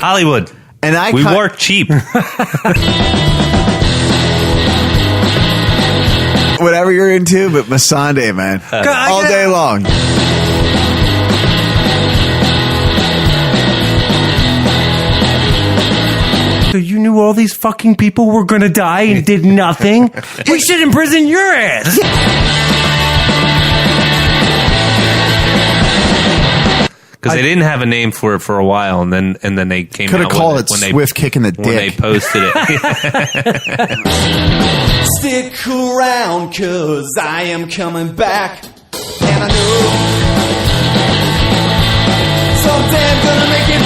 Hollywood. And we work cheap. Whatever you're into, but Masande, man. All day long. So you knew all these fucking people were going to die and did nothing? We should imprison your ass. Because they didn't have a name for it for a while, and then they came Could have out called with it Swift Kick in the Dick. When they posted it. Stick around, cause I am coming back. And I know someday I'm gonna make it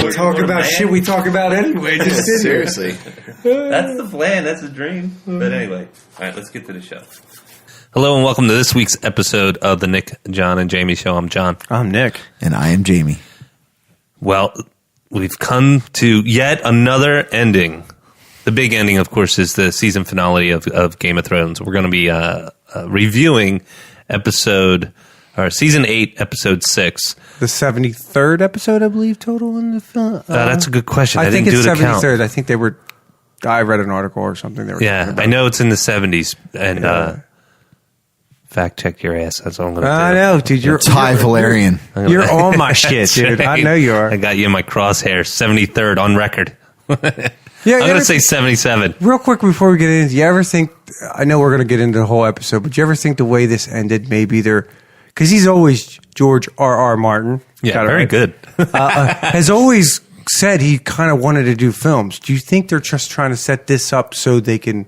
big. We talk about shit we talk about anyway. Just seriously. That's the plan. That's the dream. But anyway, all right, let's get to the show. Hello and welcome to this week's episode of the Nick, John, and Jamie Show. I'm John. I'm Nick. And I am Jamie. Well, we've come to yet another ending. The big ending, of course, is the season finale of Game of Thrones. We're going to be reviewing season 8, episode 6. The 73rd episode, I believe, total in the film. That's a good question. I think didn't it's do the 73rd. count. I think they were. I read an article or something. They were I know it's in the 70s. And fact check your ass. That's all I'm going to do. I know, dude. You're Ty Valerian. You're on my shit, dude. I know you are. I got you in my crosshair. 73rd on record. Yeah, I'm going to say 77. Real quick before we get in, do you ever think, I know we're going to get into the whole episode, but do you ever think the way this ended, maybe they're, because he's always George R.R. Martin. Yeah, very good. Has always said he kind of wanted to do films. Do you think they're just trying to set this up so they can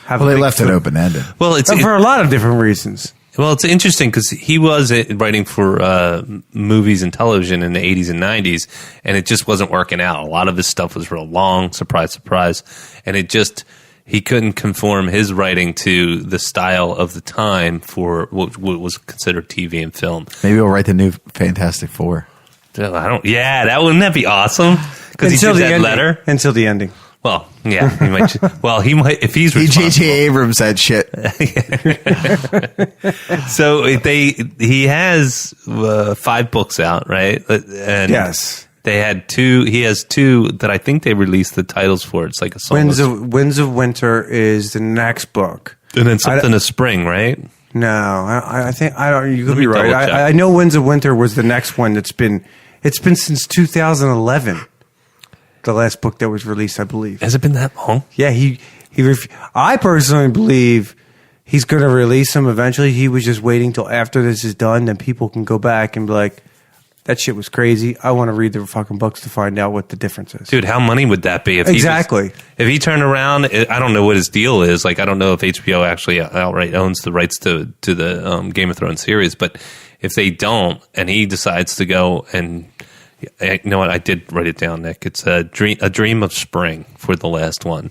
have Well, they left it open-ended. Well, for a lot of different reasons. Well, it's interesting because he was writing for movies and television in the 80s and 90s, and it just wasn't working out. A lot of his stuff was real long, surprise, surprise, and he couldn't conform his writing to the style of the time for what was considered TV and film. Maybe we'll write the new Fantastic Four. Wouldn't that be awesome? Because he did that letter. Until the ending. Well, yeah, he might. Well, he might if he's responsible. J.J. Abrams said shit. So he has 5 books out, right? And yes, they had 2. He has 2 that I think they released the titles for. It's like a song. Winds of Winter is the next book, and then something of Spring, right? No, I think I don't. You could be right. I know Winds of Winter was the next one. It's been since 2011. The last book that was released, I believe. Has it been that long? Yeah, I personally believe he's going to release them eventually. He was just waiting till after this is done, then people can go back and be like, that shit was crazy. I want to read the fucking books to find out what the difference is. Dude, how money would that be? If exactly. If he turned around, I don't know what his deal is. Like, I don't know if HBO actually outright owns the rights to the Game of Thrones series, but if they don't, and he decides to go and... You know what? I did write it down, Nick. It's a dream of spring for the last one.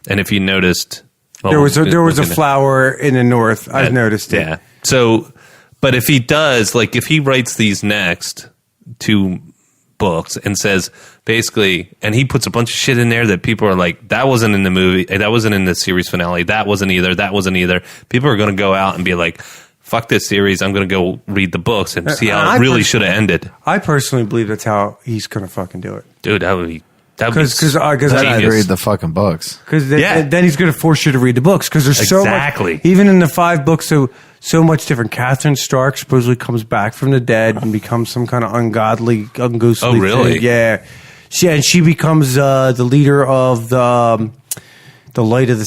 And if you noticed, there was a flower in the north. I've noticed it. Yeah. So, but if he does, like, if he writes these next 2 books and says basically, and he puts a bunch of shit in there that people are like, that wasn't in the movie, that wasn't in the series finale, that wasn't either. People are going to go out and be like, fuck this series, I'm going to go read the books and see how it really should have ended. I personally believe that's how he's going to fucking do it. Dude, that would be... Because I read the fucking books. Because then he's going to force you to read the books. Because there's so much... Even in the 5 books, so much different. Catherine Stark supposedly comes back from the dead and becomes some kind of ungodly, ungoostly Oh, really? thing. Yeah. She becomes the leader of the light of the...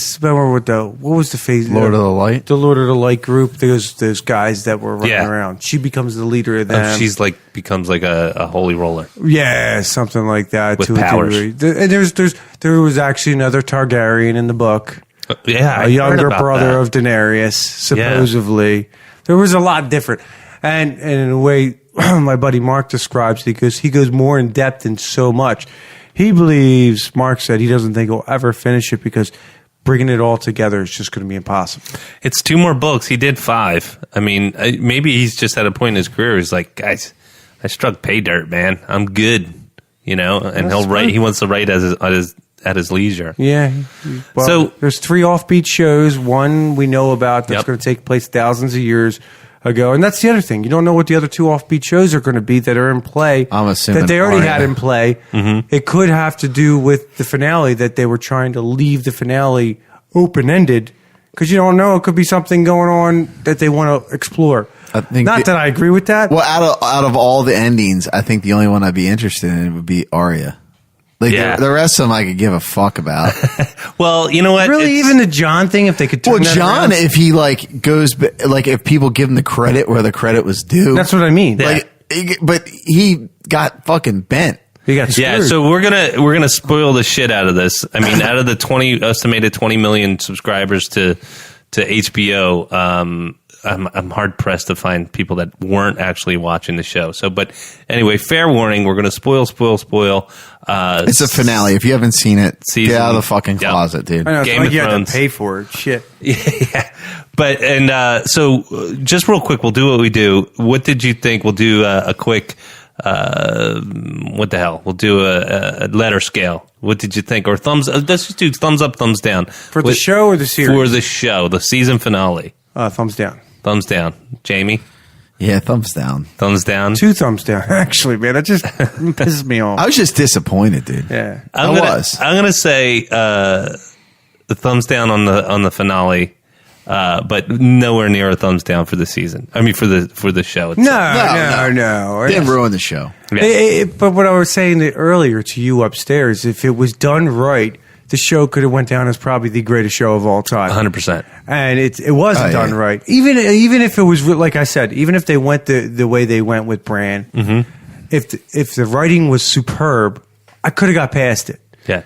What was the phase? Lord of the Light? The Lord of the Light group. Those guys that were running around. She becomes the leader of them. She's becomes like a holy roller. Yeah, something like that. With powers. And there was actually another Targaryen in the book. Yeah, a younger brother of Daenerys, supposedly. Yeah. There was a lot different. And in a way, my buddy Mark describes it, because he goes more in depth in so much. He believes, Mark said, he doesn't think he'll ever finish it because bringing it all together is just going to be impossible. It's 2 more books. He did 5. I mean, maybe he's just at a point in his career. He's like, guys, I struck pay dirt, man. I'm good, And he'll write. He wants to write as at his leisure. Yeah. Well, So- there's 3 offbeat shows. One we know about that's Yep. going to take place thousands of years ago. And that's the other thing. You don't know what the other 2 offbeat shows are going to be that are in play. I'm assuming that they already Arya. had in play. Mm-hmm. It could have to do with the finale, that they were trying to leave the finale open-ended, because you don't know. It could be something going on that they want to explore. I think Not that I agree with that. Well, out of all the endings, I think the only one I'd be interested in would be Arya. Like Yeah. the rest of them, I could give a fuck about. Well, you know what? Really, It's- even the John thing, if they could turn Well, that John, around? if he like goes, like if people give him the credit where the credit was due, That's what I mean. Yeah. but he got fucking bent. He got screwed. Yeah, so we're gonna spoil the shit out of this. I mean, out of the estimated 20 million subscribers to HBO, I'm hard pressed to find people that weren't actually watching the show. So, but anyway, fair warning: we're gonna spoil. It's a finale. If you haven't seen it, Season- get out of the fucking Yep. closet, dude. I know, it's Game like of you had Thrones. to pay for it. Shit. Yeah, but so just real quick, we'll do what we do. What did you think? We'll do a quick. What the hell? We'll do a letter scale. What did you think? Or thumbs? Let's just do thumbs up, thumbs down For the show or the series? For the show, the season finale. Thumbs down. Thumbs down. Jamie, Yeah, thumbs down. thumbs down. 2 thumbs down. Actually, man, that just pisses me off. I was just disappointed, dude. Yeah. I'm gonna say the thumbs down on the finale. But nowhere near a thumbs down for the season. I mean, for the show itself. No. Didn't ruin the show. Yeah. But what I was saying earlier to you upstairs, if it was done right, the show could have went down as probably the greatest show of all time. 100%. And it wasn't Oh, done yeah. right. Even if it was, like I said, even if they went the way they went with Bran, if the writing was superb, I could have got past it. Yeah.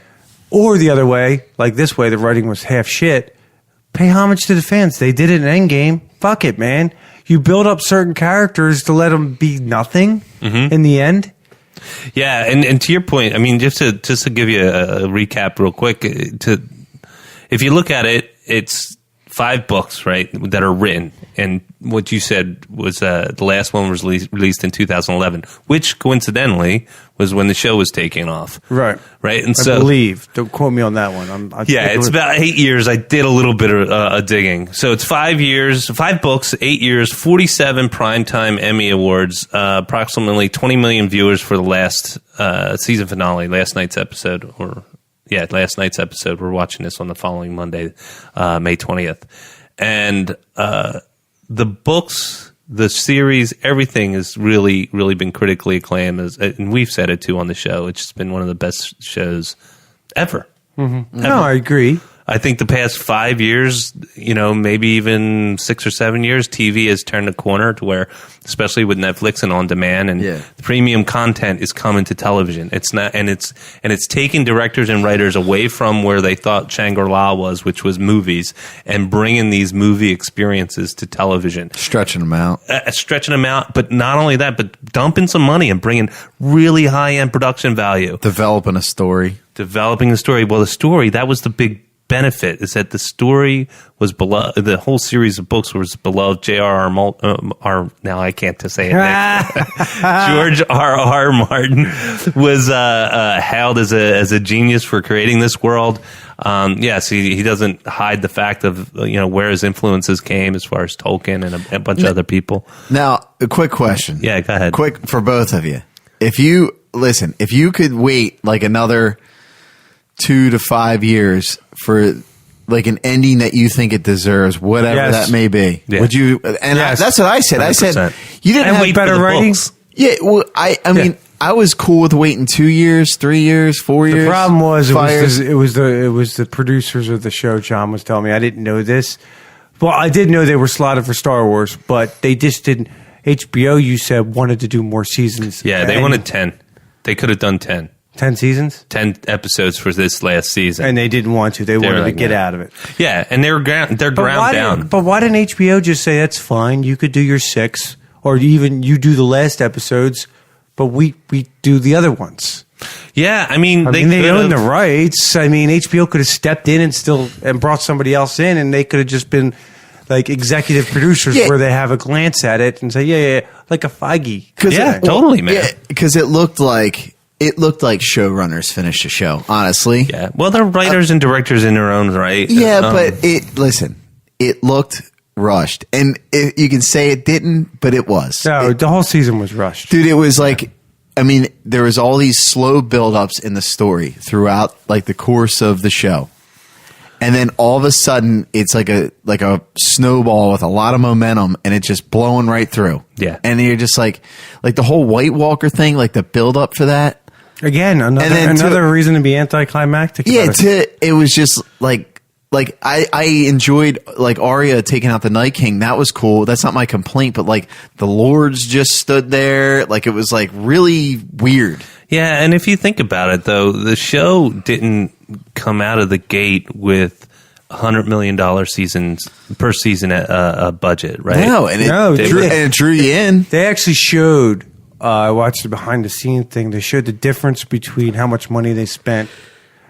Or the other way, like this way, the writing was half shit. Pay homage to the fans. They did it in Endgame. Fuck it, man. You build up certain characters to let them be nothing in the end. Yeah, and to your point, I mean, just to give you a recap real quick, if you look at it, it's 5 books, right, that are written, and what you said was the last one was released in 2011, which coincidentally was when the show was taking off, Right. And I so believe. Don't quote me on that one. it's about 8 years. I did a little bit of digging. So it's 5 years, 5 books, 8 years, 47 primetime Emmy Awards, approximately 20 million viewers for the last season finale, last night's episode. We're watching this on the following Monday, May 20th. And the books, the series, everything has really, really been critically acclaimed. And we've said it too on the show. It's just been one of the best shows ever. No, I agree. I think the past 5 years, maybe even 6 or 7 years, TV has turned a corner to where, especially with Netflix and on demand, and the premium content is coming to television. It's not, and it's taking directors and writers away from where they thought Shangri-La was, which was movies, and bringing these movie experiences to television. Stretching them out. Stretching them out, but not only that, but dumping some money and bringing really high-end production value. Developing a story. Developing the story. Well, the story, that was the big benefit, is that the story was beloved. The whole series of books was beloved. Now I can't to say it. George R.R. Martin was hailed as a genius for creating this world. Yes, he doesn't hide the fact of where his influences came, as far as Tolkien and a bunch of other people. Now, a quick question. Yeah, go ahead. Quick for both of you. If you could wait like another 2 to 5 years for like an ending that you think it deserves, whatever that may be, would you? And that's what I said. 100%. I said you didn't have better writings. Yeah, well, I mean, I was cool with waiting 2 years, 3 years, 4 years. The problem was it was the producers of the show. John was telling me, I didn't know this. Well, I did know they were slotted for Star Wars, but they just didn't. HBO, you said, wanted to do more seasons. Yeah, they wanted 10. They could have done 10. 10 seasons? 10 episodes for this last season. And they didn't want to. They wanted to get out of it. Yeah, and they're ground down. But why didn't HBO just say, that's fine, you could do your 6, or even you do the last episodes, but we do the other ones? Yeah, I mean, they own the rights. I mean, HBO could have stepped in and brought somebody else in, and they could have just been like executive producers where they have a glance at it and say, yeah, like a Feige. Totally, man. Yeah, because it looked like it looked like showrunners finished a show, honestly. Yeah. Well, they're writers and directors in their own right. Yeah, but it looked rushed. And you can say it didn't, but it was. No, the whole season was rushed. Dude, it was like, I mean, there was all these slow buildups in the story throughout like the course of the show. And then all of a sudden, it's like a snowball with a lot of momentum, and it's just blowing right through. Yeah. And you're just like the whole White Walker thing, like the build up for that. Again, another reason to be anticlimactic. Yeah, it was just like I enjoyed like Arya taking out the Night King. That was cool. That's not my complaint, but like the lords just stood there. Like it was like really weird. Yeah, and if you think about it, though, the show didn't come out of the gate with $100 million per season budget, right? No, and it drew you in. They actually showed. I watched the behind the scenes thing. They showed the difference between how much money they spent.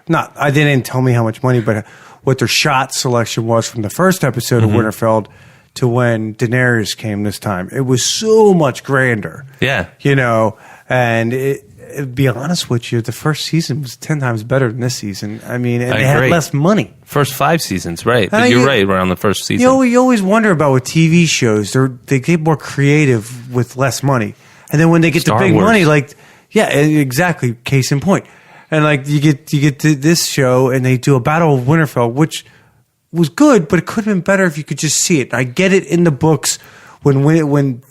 They didn't tell me how much money, but what their shot selection was from the first episode of Winterfell to when Daenerys came this time. It was so much grander. Yeah. And be honest with you, the first season was 10 times better than this season. I mean, and they had less money. First 5 seasons, right. But you're right, around the first season. You always wonder about with TV shows. They get more creative with less money. And then when they get the big money, like, yeah, exactly, case in point. And like you get to this show and they do a Battle of Winterfell, which was good, but it could have been better if you could just see it. I get it in the books. When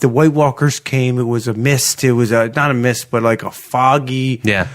the White Walkers came, it was a mist. It was not a mist, but like a foggy. Yeah.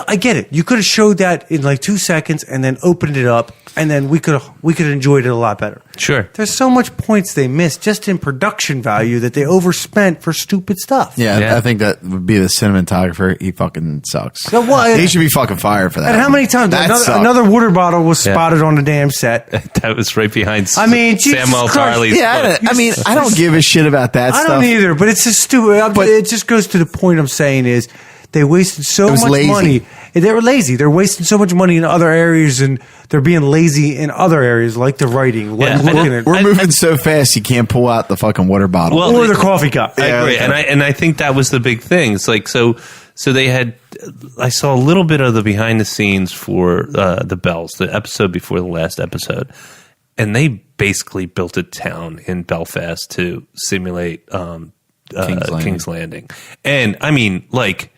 I get it. You could have showed that in like 2 seconds and then opened it up, and then we could have enjoyed it a lot better. Sure. There's so much points they missed just in production value that they overspent for stupid stuff. Yeah. I think that would be the cinematographer. He fucking sucks. So he should be fucking fired for that. And how many times another water bottle was spotted on the damn set? That was right behind Samuel Tarly's. Yeah, I don't give a shit about that stuff. I don't either, but it's just stupid. But it just goes to the point I'm saying is they wasted so much money. They were lazy. They're wasting so much money in other areas, and they're being lazy in other areas, like the writing. We're moving so fast, you can't pull out the fucking water bottle or the coffee cup. I agree, and I think that was the big thing. It's like so they had. I saw a little bit of the behind the scenes for the Bells, the episode before the last episode, and they basically built a town in Belfast to simulate King's Landing, and I mean like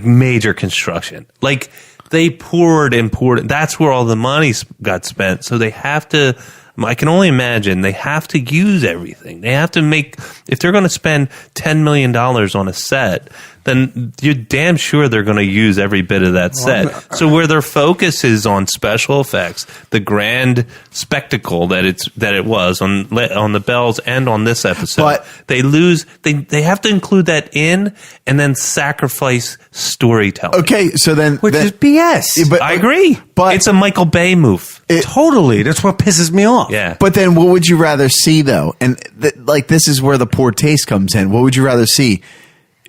major construction. Like they poured. That's where all the money got spent. So they have to, I can only imagine they have to use everything. They have to if they're going to spend $10 million on a set, then you're damn sure they're going to use every bit of that set. So where their focus is on special effects, the grand spectacle that it was on the Bells and on this episode, but they have to include that in and then sacrifice storytelling. Okay, so then which is BS. But I agree, but it's a Michael Bay move. Totally, that's what pisses me off. Yeah, but then what would you rather see though? And this is where the poor taste comes in. What would you rather see?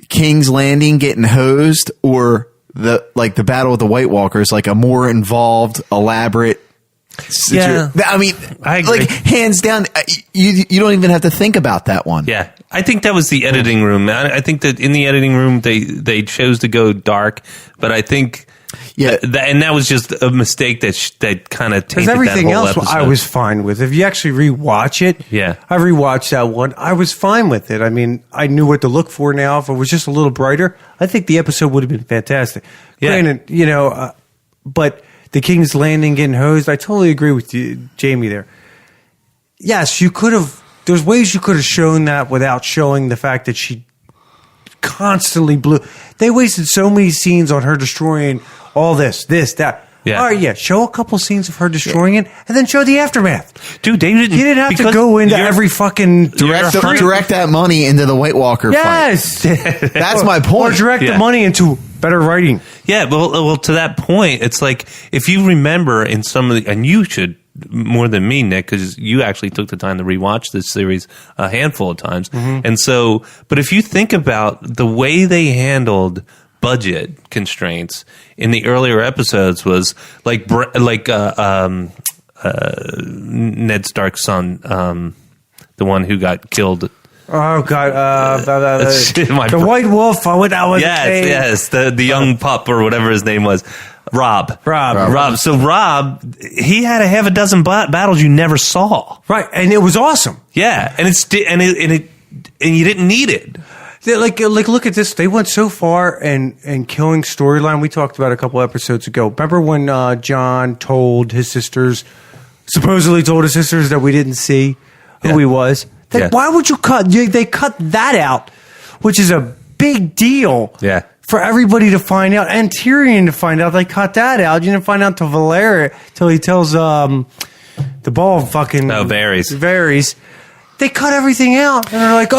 King's Landing getting hosed, or the Battle of the White Walkers, like a more involved, elaborate situation? Yeah, I mean, I agree. Like hands down, you don't even have to think about that one. Yeah, I think that was the editing room. I think that in the editing room they chose to go dark, but I think. Yeah, and that was just a mistake that kind of tainted everything that whole else episode. I was fine with. If you actually rewatch it, I rewatched that one. I was fine with it. I mean, I knew what to look for now. If it was just a little brighter, I think the episode would have been fantastic. Yeah. Granted, but the King's Landing getting hosed, I totally agree with you, Jamie. There, yes, you could have. There's ways you could have shown that without showing the fact that she constantly blew. They wasted so many scenes on her destroying all this, that. Yeah. All right, yeah. Show a couple scenes of her destroying it, and then show the aftermath. Dude, they didn't. You didn't have to go into every fucking direct that money into the White Walker fight. That's my point. Or direct the money into better writing. Yeah, well, to that point, it's like if you remember in some of the, and you should more than me, Nick, because you actually took the time to rewatch this series a handful of times, and so. But if you think about the way they handled budget constraints in the earlier episodes, was like Ned Stark's son, the one who got killed Oh God! My the bro- White Wolf. That was yes. The young pup or whatever his name was. Rob. So Rob, he had a half a dozen battles you never saw. Right, and it was awesome. Yeah, and you didn't need it. Like look at this. They went so far in killing storyline. We talked about a couple episodes ago. Remember when John supposedly told his sisters that we didn't see who he was? Why would you cut? They cut that out, which is a big deal. Yeah. For everybody to find out, and Tyrion to find out, they cut that out. You didn't find out till Valerian, till he tells the ball fucking Varys. They cut everything out, and they're like,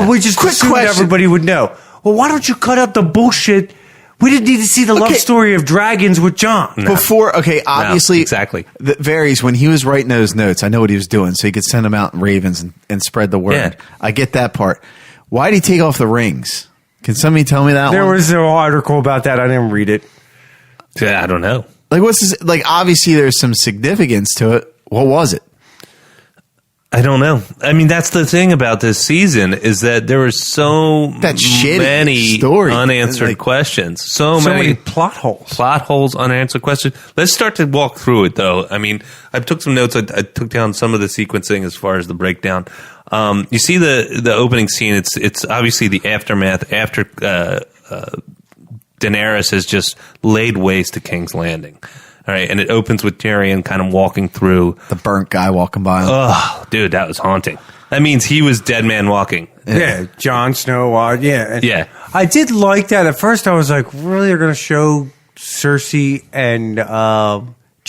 we just assumed everybody would know. Well, why don't you cut out the bullshit? We didn't need to see the love story of dragons with Jon. No. Obviously, exactly. Varys, when he was writing those notes, I know what he was doing, so he could send them out in ravens and spread the word. Yeah. I get that part. Why did he take off the rings? Can somebody tell me that There was an article about that. I didn't read it. Yeah, I don't know. Like, what's this? Like, obviously, there's some significance to it. What was it? I don't know. I mean, that's the thing about this season is that there were so many unanswered questions. So many plot holes. Plot holes, unanswered questions. Let's start to walk through it, though. I mean, I took some notes. I took down some of the sequencing as far as the breakdown. You see the opening scene. It's obviously the aftermath after Daenerys has just laid waste to King's Landing. All right, and it opens with Tyrion kind of walking through. The burnt guy walking by him. Oh, dude, that was haunting. That means he was dead man walking. Yeah, Jon Snow. Yeah. I did like that. At first, I was like, really, they're going to show Cersei and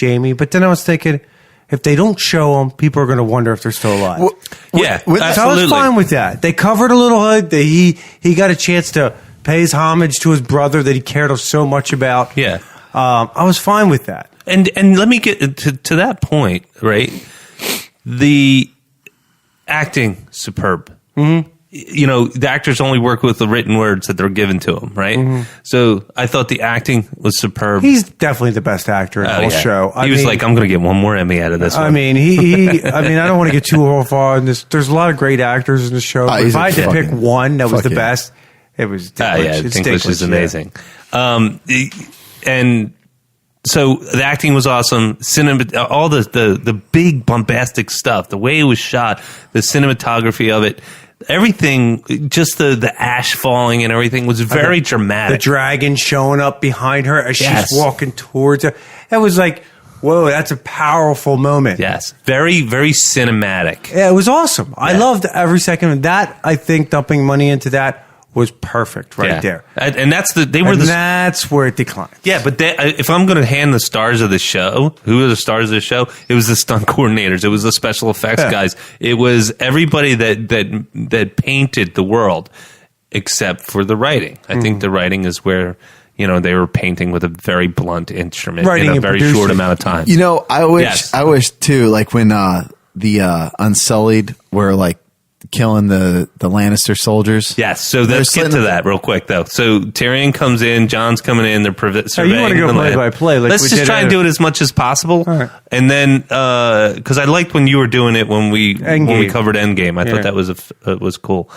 Jaime? But then I was thinking, if they don't show them, people are going to wonder if they're still alive. Absolutely. So I was fine with that. They covered a little hood. He got a chance to pay his homage to his brother that he cared so much about. Yeah. I was fine with that. And let me get to that point, right? The acting, superb. Mm-hmm. You know, the actors only work with the written words that they're given to them, right? Mm-hmm. So I thought the acting was superb. He's definitely the best actor in the whole show. He was like, I'm going to get one more Emmy out of this one. I mean, I don't want to get too far in this. There's a lot of great actors in the show. But if I had to pick one that was the best, it was Dinklage. Dinklage is amazing. And so the acting was awesome. All the big bombastic stuff, the way it was shot, the cinematography of it, everything, just the ash falling and everything was very dramatic. The dragon showing up behind her as she's walking towards her. It was like, whoa, that's a powerful moment. Yes. Very, very cinematic. Yeah, it was awesome. Yeah. I loved every second of that. I think dumping money into that was perfect there. And that's that's where it declined. Yeah, but if I'm going to hand the stars of the show, who are the stars of the show? It was the stunt coordinators. It was the special effects guys. It was everybody that painted the world, except for the writing. I think the writing is where, you know, they were painting with a very blunt instrument in a very short amount of time. You know, I wish too, like when the Unsullied were like killing the Lannister soldiers. Yes, so let's get to that real quick, though. So Tyrion comes in, John's coming in, they're surveying. You want to go play by play? Let's just try and do it as much as possible. Right. And then, because I liked when you were doing it when we covered Endgame. I thought that was cool.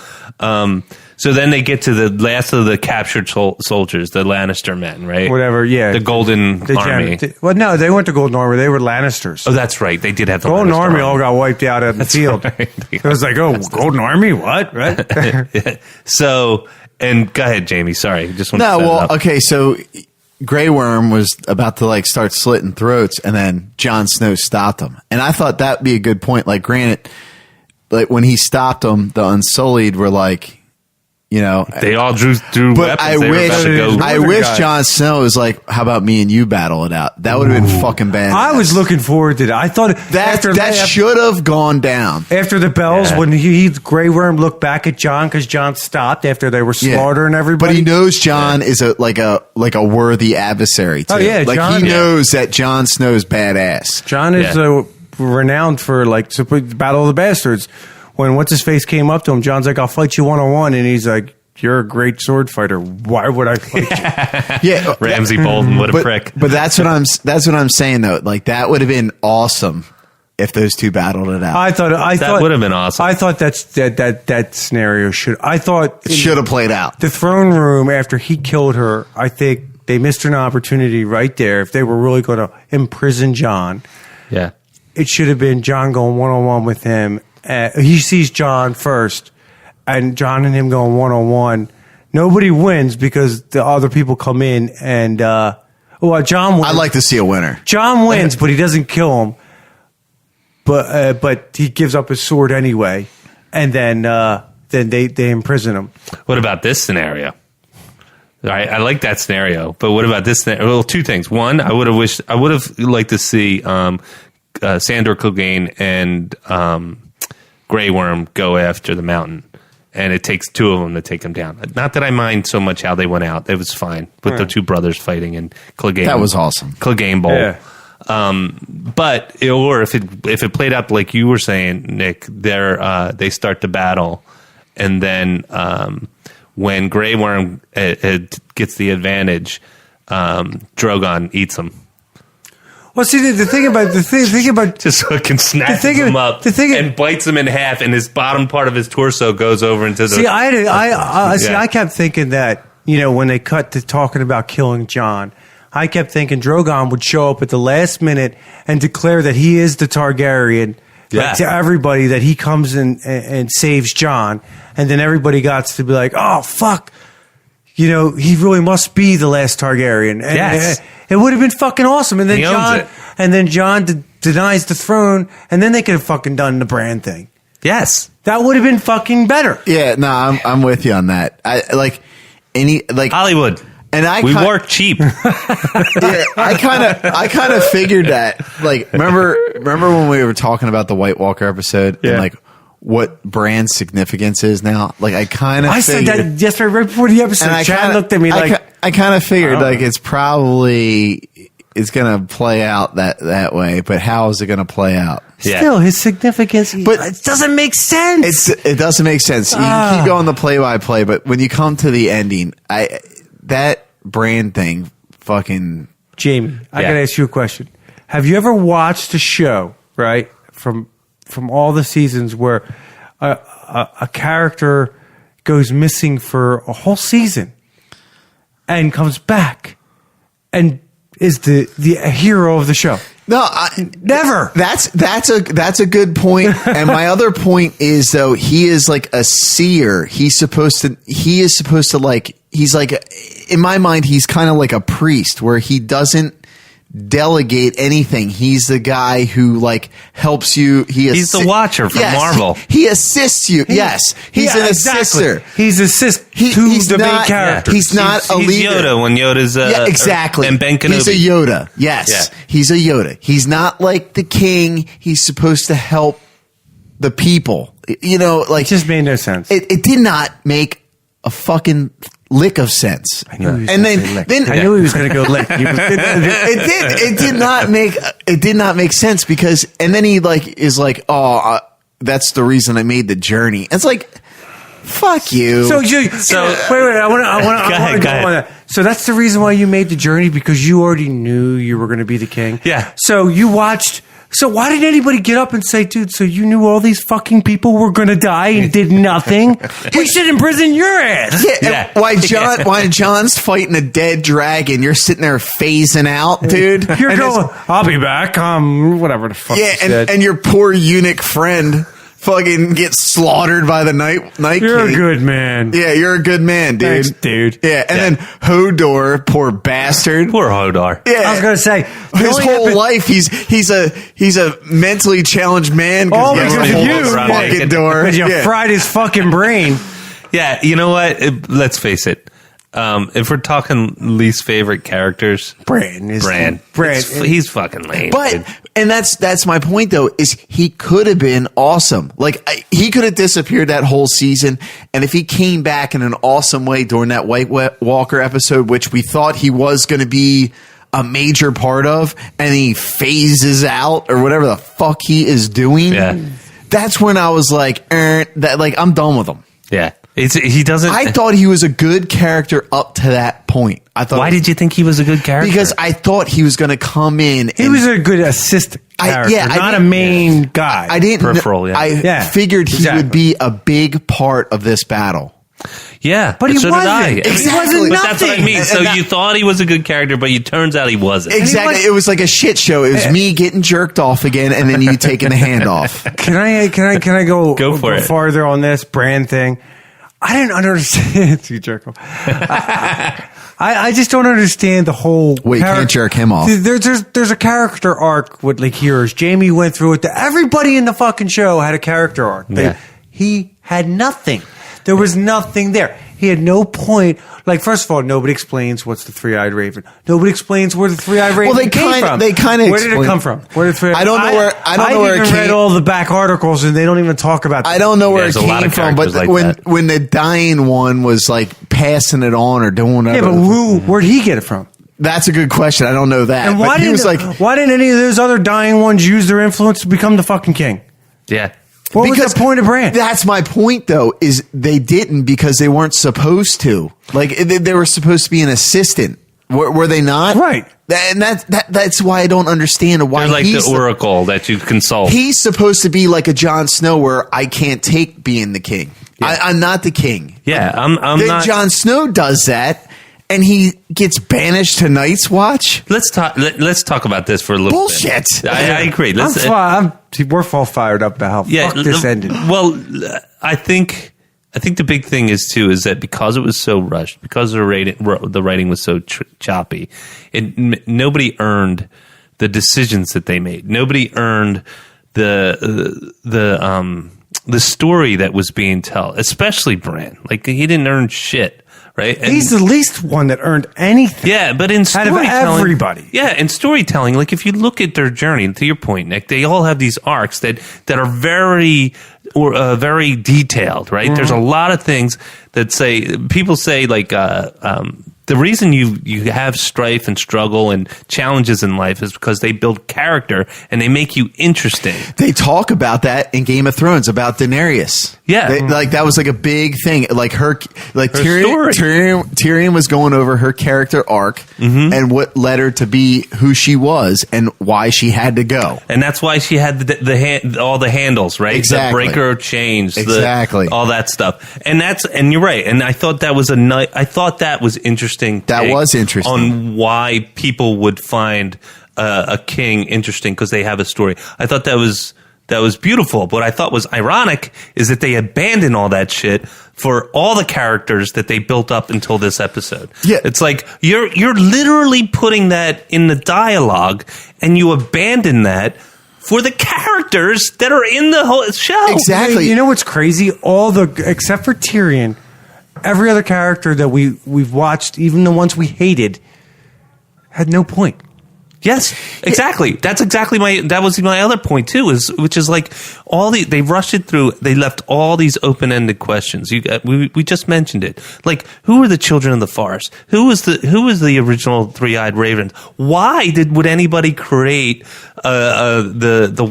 So then they get to the last of the captured soldiers, the Lannister men, right? Whatever, yeah. The Golden Army. Well, no, they weren't the Golden Army. They were Lannisters. Oh, that's right. They did have the Golden Lannister Army. All got wiped out in the field. Right. It was like, Golden Army? What? Right? Yeah. So, and go ahead, Jamie. Sorry. Just want to okay. So Grey Worm was about to like start slitting throats, and then Jon Snow stopped him. And I thought that'd be a good point. Like, granted, like when he stopped him, the Unsullied were like, you know, they all drew but weapons. I wish Jon Snow was like, how about me and you battle it out? That would have been fucking bad. I was looking forward to that. I thought that should have gone down after the bells when Grey Worm looked back at Jon because Jon stopped after they were slaughtering everybody. But he knows Jon is like a worthy adversary too. Oh yeah, like Jon, he knows that Jon Snow's badass. Jon is renowned for like Battle of the Bastards. When what's-his-face came up to him, Jon's like, I'll fight you one-on-one. And he's like, you're a great sword fighter. Why would I fight you? Ramsay Bolton, what a prick. But that's what I'm saying, though. Like, that would have been awesome if those two battled it out. I thought That would have been awesome. I thought that scenario should. I thought it should have played out. The throne room after he killed her. I think they missed an opportunity right there. If they were really going to imprison Jon, Yeah. it should have been Jon going one-on-one with him. He sees Jon first, and Jon and him going one-on-one. Nobody wins because the other people come in and Jon wins. I'd like to see a winner. Jon wins, but he doesn't kill him. But he gives up his sword anyway, and then they imprison him. What about this scenario? I like that scenario, but what about this scenario? Well, two things. One, I would have liked to see Sandor Clegane and Grey Worm go after the mountain, and it takes two of them to take him down. Not that I mind so much how they went out; it was fine with the two brothers fighting and Clegane. That was awesome. Clegane Bowl. Yeah. But if it played out like you were saying, Nick, they start the battle, and then when Grey Worm gets the advantage, Drogon eats him. Well, see, the thing about Just fucking snatches him up and bites him in half, and his bottom part of his torso goes over into the. See, I kept thinking that when they cut to talking about killing Jon. I kept thinking Drogon would show up at the last minute and declare that he is the Targaryen to everybody, that he comes in and saves Jon. And then everybody got to be like, oh, fuck. He really must be the last Targaryen. And yes. It would have been fucking awesome. And then Jon denies the throne, and then they could have fucking done the Bran thing. Yes. That would have been fucking better. Yeah, no, I'm with you on that. Hollywood. And we work cheap. Yeah, I kind of figured that. Like, remember when we were talking about the White Walker episode and like what Bran's significance is now? Like, I said that yesterday right before the episode. And Chad looked at me like I kind of figured like it's gonna play out that way, but how is it gonna play out? Still, his significance, but it doesn't make sense. It doesn't make sense. You can keep going the play-by-play, but when you come to the ending, that Bran thing, fucking Jamie, I gotta ask you a question. Have you ever watched a show, right, from all the seasons where a character goes missing for a whole season and comes back and is the hero of the show? No, never. That's a good point. And my other point is, though, he is like a seer. He is supposed to like, he's like, in my mind, he's kind of like a priest where he doesn't delegate anything. He's the guy who like helps you. He's the Watcher from Marvel. He assists you. He's an assister. He's assist to the main character. He's not a leader. He's Yoda when Yoda's exactly. And Ben Kenobi. He's a Yoda. Yes, he's a Yoda. He's not like the king. He's supposed to help the people. Like, it just made no sense. It did not make a fucking lick of sense. I knew he was and then I knew he was going to go lick. It did not make sense because, and then he like is like, oh, that's the reason I made the journey. It's like, fuck you. So wait, I want to go on that. So that's the reason why you made the journey, because you already knew you were going to be the king. Yeah. So you watched. So why didn't anybody get up and say, dude, so you knew all these fucking people were going to die and did nothing? We should imprison your ass. Yeah. Why John's fighting a dead dragon, you're sitting there phasing out, dude. You're going, I'll be back. Whatever the fuck. Yeah, and your poor eunuch friend fucking gets slaughtered by the night You're king. A good man. Yeah, you're a good man, dude. Thanks, dude. Yeah, and then Hodor, poor bastard. Poor Hodor. Yeah, I was gonna say his whole life he's a mentally challenged man. All because of you, fucking door. Because you fried his fucking brain. Yeah, you know what? Let's face it. If we're talking least favorite characters, Bran. He's fucking lame. But and that's my point though, is he could have been awesome. Like he could have disappeared that whole season, and if he came back in an awesome way during that White Walker episode, which we thought he was going to be a major part of, and he phases out or whatever the fuck he is doing. Yeah. That's when I was like, I'm done with him. Yeah. He doesn't. I thought he was a good character up to that point. Why did you think he was a good character? Because I thought he was going to come in. He was a good assistant character, not a main guy. I didn't. Peripheral, yeah. I figured he would be a big part of this battle. Yeah, but he so wasn't. Did I. Exactly. But that's what I mean. So you thought he was a good character, but it turns out he wasn't. Exactly. It was like a shit show. It was me getting jerked off again, and then you taking the hand off. Can I go for it. farther on this brand thing? I didn't understand. You jerk off. I just don't understand the whole. Wait, can't jerk him off. There's a character arc with like heroes. Jamie went through it. Everybody in the fucking show had a character arc. He had nothing. There was nothing there. He had no point. Like, first of all, nobody explains what's the three-eyed raven. Nobody explains where the three-eyed raven came from. They kind of. Where did it come from? Where did I don't know where. I don't know where it came. read all the back articles, and they don't even talk about that. I don't know where it came from. But when the dying one was like passing it on or doing whatever. Yeah, but where'd he get it from? That's a good question. I don't know that. And why didn't any of those other dying ones use their influence to become the fucking king? Yeah. What was the point of Bran? That's my point, though, is they didn't because they weren't supposed to. Like, they were supposed to be an assistant. Were they not? Right. And that's why I don't understand why they're like the oracle that you consult. He's supposed to be like a Jon Snow where I can't take being the king. Yeah. I'm not the king. Yeah, I'm then not. Jon Snow does that. And he gets banished to Night's Watch. Let's talk about this for a little Bullshit. bit. I agree. We're all fired up about how fuck this ended. Well, I think the big thing is that because it was so rushed, because the writing was so choppy, nobody earned the decisions that they made. Nobody earned the story that was being told, especially Bran. Like, he didn't earn shit. Right? And he's the least one that earned anything. Yeah, but in storytelling, out of everybody. Yeah, in storytelling, like if you look at their journey, to your point, Nick, they all have these arcs that are very detailed. Right? Mm-hmm. There's a lot of things that people say like the reason you have strife and struggle and challenges in life is because they build character and they make you interesting. They talk about that in Game of Thrones about Daenerys. Yeah, like that was like a big thing. Like her Tyrion was going over her character arc and what led her to be who she was and why she had to go. And that's why she had all the handles, right? Exactly. The breaker of chains, exactly, all that stuff. And you're right. And I thought that was interesting. That was interesting on why people would find a king interesting because they have a story. I thought that was beautiful. What I thought was ironic is that they abandoned all that shit for all the characters that they built up until this episode. Yeah, it's like you're literally putting that in the dialogue, and you abandon that for the characters that are in the whole show. Exactly. You know what's crazy? Except for Tyrion. Every other character that we've watched, even the ones we hated, had no point. Yes, exactly. That was my other point too, which is like they rushed it through. They left all these open-ended questions. We just mentioned it. Like, who are the children of the forest? Who was the original three-eyed ravens? Why would anybody create the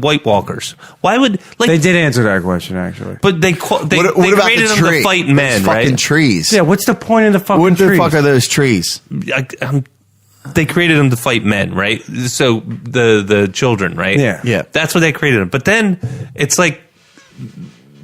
White Walkers? Why would they did answer that question actually? But they created them to fight men, right? Fucking trees. Yeah. What's the point of the fucking trees? What the fuck are those trees? They created them to fight men, right? So the children, right? Yeah. That's what they created them. But then it's like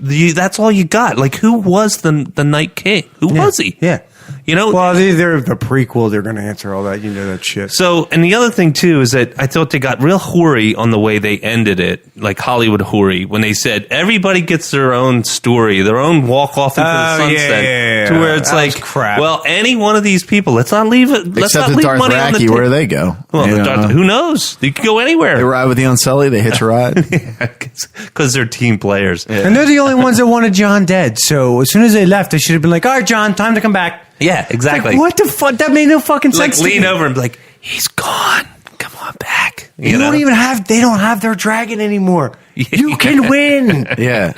that's all you got. Like, who was the Night King? Who was he? Yeah. You know, well, they're the prequel. They're going to answer all that. You know that shit. So, and the other thing too is that I thought they got real hoary on the way they ended it, like Hollywood hoary, when they said everybody gets their own story, their own walk off into the sunset, to where it's that like, crap. Well, any one of these people, let's not leave it. Let's Except not leave Darth money on the Raki, where do they go? Well, who knows? They could go anywhere. They ride with the Unsullied. They hitch a ride because they're team players, and they're the only ones that wanted John dead. So as soon as they left, they should have been like, "All right, John, time to come back." Yeah, exactly. Like, what the fuck? That made no fucking sense. Like, lean over and be like, he's gone. Come on back. They don't have their dragon anymore. You can win. Yeah.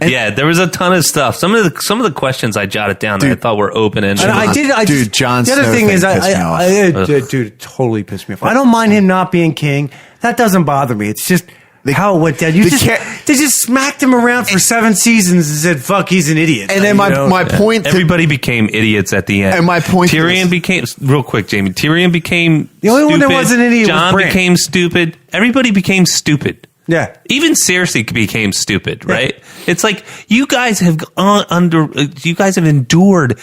Yeah, there was a ton of stuff. Some of the questions I jotted down that I thought were open ended. Jon Snow. The other thing is, dude, it totally pissed me off. I don't mind him not being king. That doesn't bother me. It's just How it went down. They just smacked him around for 7 seasons and said, "Fuck, he's an idiot." And then my point, everybody became idiots at the end. And my point, Tyrion became real quick, Jamie. Tyrion became the only one that wasn't an idiot. Jon became stupid. Everybody became stupid. Yeah, even Cersei became stupid. Right? It's like you guys have you guys have endured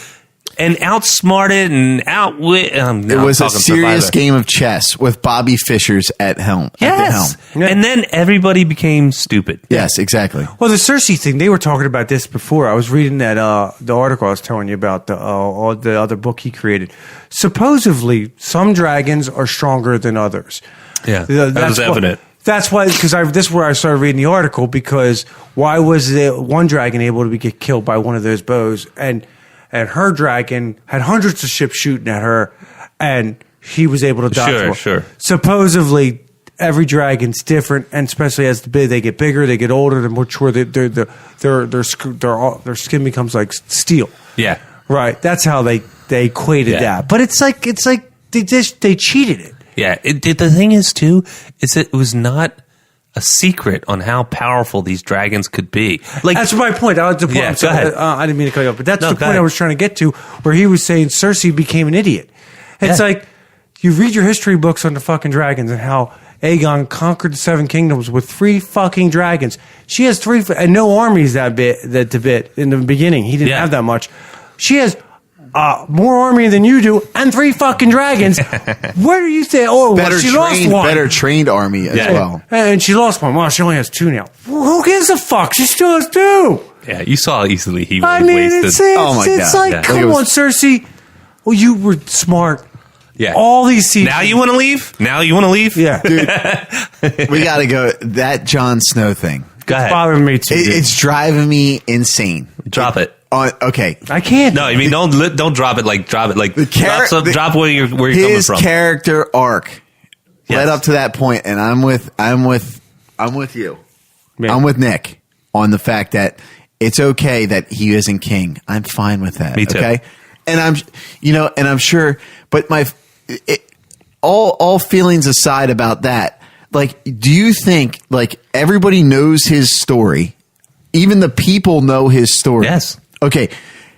and outsmarted and outwit. It was a serious game of chess with Bobby Fischer's at helm. Yes. At the helm. And then everybody became stupid. Yes, exactly. Well, the Cersei thing, they were talking about this before. I was reading that the article I was telling you about, the other book he created. Supposedly, some dragons are stronger than others. Yeah, that was evident. That's why, because this is where I started reading the article, because why was one dragon able to get killed by one of those bows, and her dragon had hundreds of ships shooting at her, and he was able to dodge. Sure. Supposedly, every dragon's different, and especially as they get bigger, they get older, they're more mature. Their skin becomes like steel. Yeah, right. That's how they equated that. But it's like they cheated it. Yeah. The thing is too is that it was not a secret on how powerful these dragons could be. Like that's my point. Go ahead. I didn't mean to cut you off, but that's the point I was trying to get to, where he was saying Cersei became an idiot. It's like you read your history books on the fucking dragons and how Aegon conquered the 7 kingdoms with 3 fucking dragons. She has 3, and no armies that bit in the beginning. He didn't have that much. She has more army than you do, and 3 fucking dragons. Where do you say? Oh, she lost one. Better trained army as well. And she lost one. Well, she only has 2 now. Who gives a fuck? She still has 2. Yeah, you saw easily he wasted. It's like, come on, Cersei. Well, you were smart. Yeah. All these seasons. Now you want to leave? Yeah. Dude, we got to go. That Jon Snow thing. Go ahead. It's bothering me too. It's driving me insane. Drop it. Okay. I can't. No, I mean, don't drop it. Like, drop it. Like, drop where you're coming from. His character arc led up to that point, and I'm with you. Yeah. I'm with Nick on the fact that it's okay that he isn't king. I'm fine with that. Me too. Okay. And I'm sure, but all feelings aside about that, like, do you think like everybody knows his story? Even the people know his story. Yes. Okay.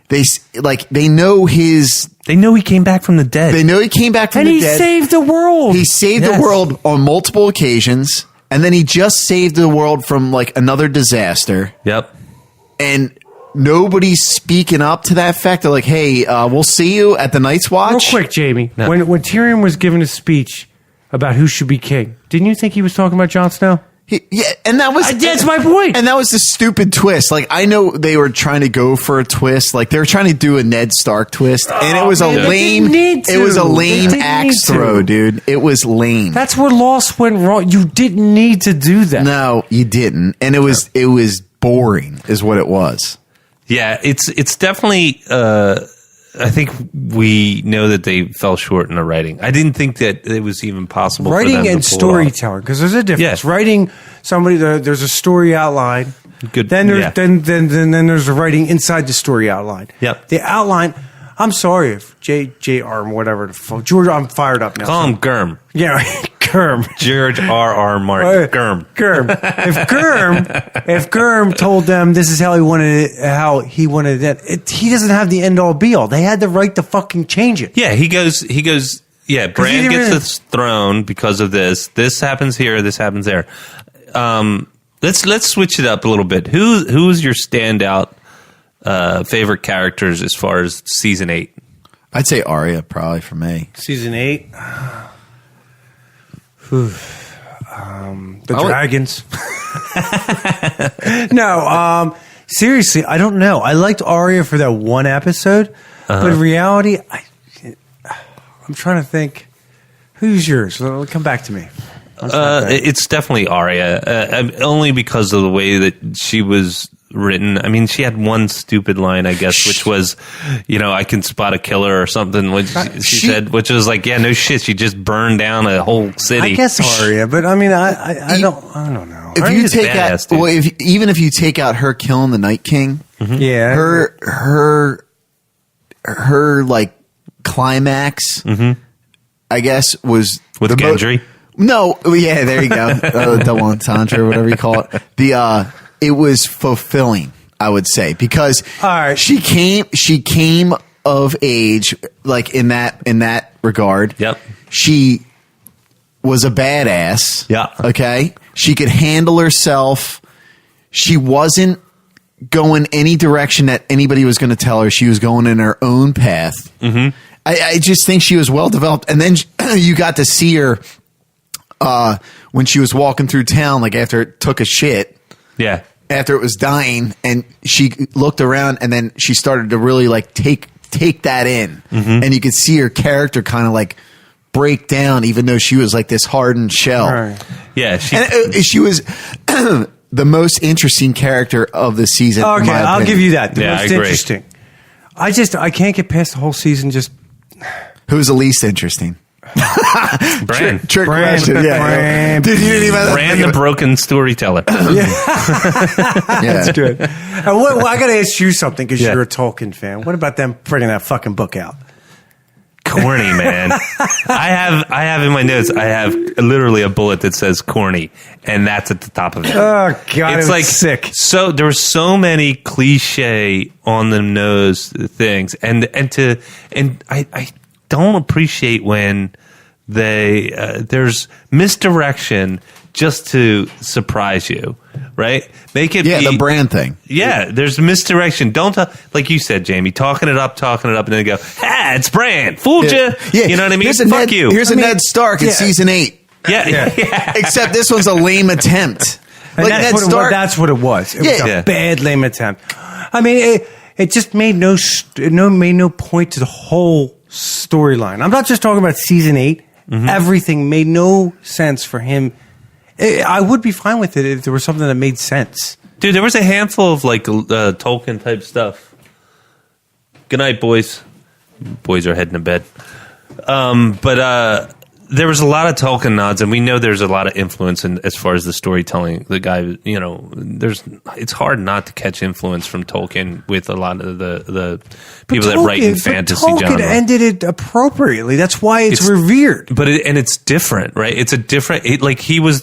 They know his. They know he came back from the dead. They know he came back from the dead. And he saved the world. He saved the world on multiple occasions. And then he just saved the world from like another disaster. Yep. And nobody's speaking up to that fact. They're like, hey, we'll see you at the Night's Watch. Real quick, Jamie. No. When Tyrion was giving a speech about who should be king, didn't you think he was talking about Jon Snow? And that was that's my point. And that was the stupid twist. Like, I know they were trying to go for a twist. Like, they were trying to do a Ned Stark twist, and it was a lame. It was a lame axe throw, dude. It was lame. That's where Lost went wrong. You didn't need to do that. No, you didn't. And it was boring, is what it was. Yeah, it's definitely. I think we know that they fell short in the writing. I didn't think that it was even possible. Writing for them and to pull storytelling, because there's a difference. Yeah. Writing somebody, there's a story outline. Good. Then there's then there's the writing inside the story outline. Yep. The outline. I'm sorry if J.R. whatever the fuck. George, I'm fired up now. Call him Gurm. Yeah, Gurm. George R.R. Martin. Gurm. If Gurm told them this is how he wanted it, he doesn't have the end all be all. They had the right to fucking change it. Yeah, he goes. Yeah, Bran gets the throne because of this. This happens here. This happens there. Let's switch it up a little bit. Who's your standout favorite characters as far as season 8? I'd say Arya probably for me. Season 8. Dragons. No, seriously, I don't know. I liked Arya for that one episode, but in reality, I'm trying to think. Who's yours? Come back to me. It's definitely Arya, only because of the way that she was written. I mean, she had one stupid line, I guess, which was, I can spot a killer or something, which she said, which was like, yeah, no shit, she just burned down a whole city. I guess Arya, but I mean, I don't know. If you take out, even if you take out her killing the Night King, yeah, her like climax, I guess was with Gendry. No, yeah, there you go. Double entendre, or whatever you call it. It was fulfilling, I would say, because all right. she came of age, like in that regard. Yep. She was a badass. Yeah. Okay. She could handle herself. She wasn't going any direction that anybody was going to tell her. She was going in her own path. Mm-hmm. I just think she was well developed. And then you got to see her when she was walking through town, like after it took a shit. Yeah. After it was dying, and she looked around, and then she started to really like take that in, and you could see her character kind of like break down, even though she was like this hardened shell. Right. Yeah. She was the most interesting character of the season. Okay, I'll give you that. The Yeah, I most agree. interesting. I can't get past the whole season. Just Who's the least interesting? Bran. Trick Bran. question. Yeah. Bran. Dude, you didn't even Bran the broken storyteller. That's good. I got to ask you something because Yeah. you're a Tolkien fan. What about them bringing that fucking book out? Corny, man. I have in my notes, I have literally a bullet that says corny, and that's at the top of it. Oh God, It's like sick. So there were so many cliche on the nose things, and I don't appreciate when there's misdirection just to surprise you, right? Make it be the brand thing. Yeah, there's misdirection. Don't like you said, Jamie, talking it up, and then go, it's Bran, fooled you. Yeah. You know what I mean? Here's a Fuck Ned, you. Here's a Ned Stark in season 8. Yeah. Except this one's a lame attempt. And Like that's, Ned Stark. that's what it was. It was Yeah. a bad lame attempt. I mean, it just made no point to the whole storyline. I'm not just talking about season 8. Mm-hmm. Everything made no sense for him. I would be fine with it if there was something that made sense. Dude, there was a handful of like Tolkien type stuff. Good night, boys. Boys are heading to bed. But there was a lot of Tolkien nods, and we know there's a lot of influence in as far as the storytelling. The guy, it's hard not to catch influence from Tolkien with a lot of the people that write in fantasy Tolkien genre. ended it appropriately. That's why it's revered. But it's different, right? It's a different. He was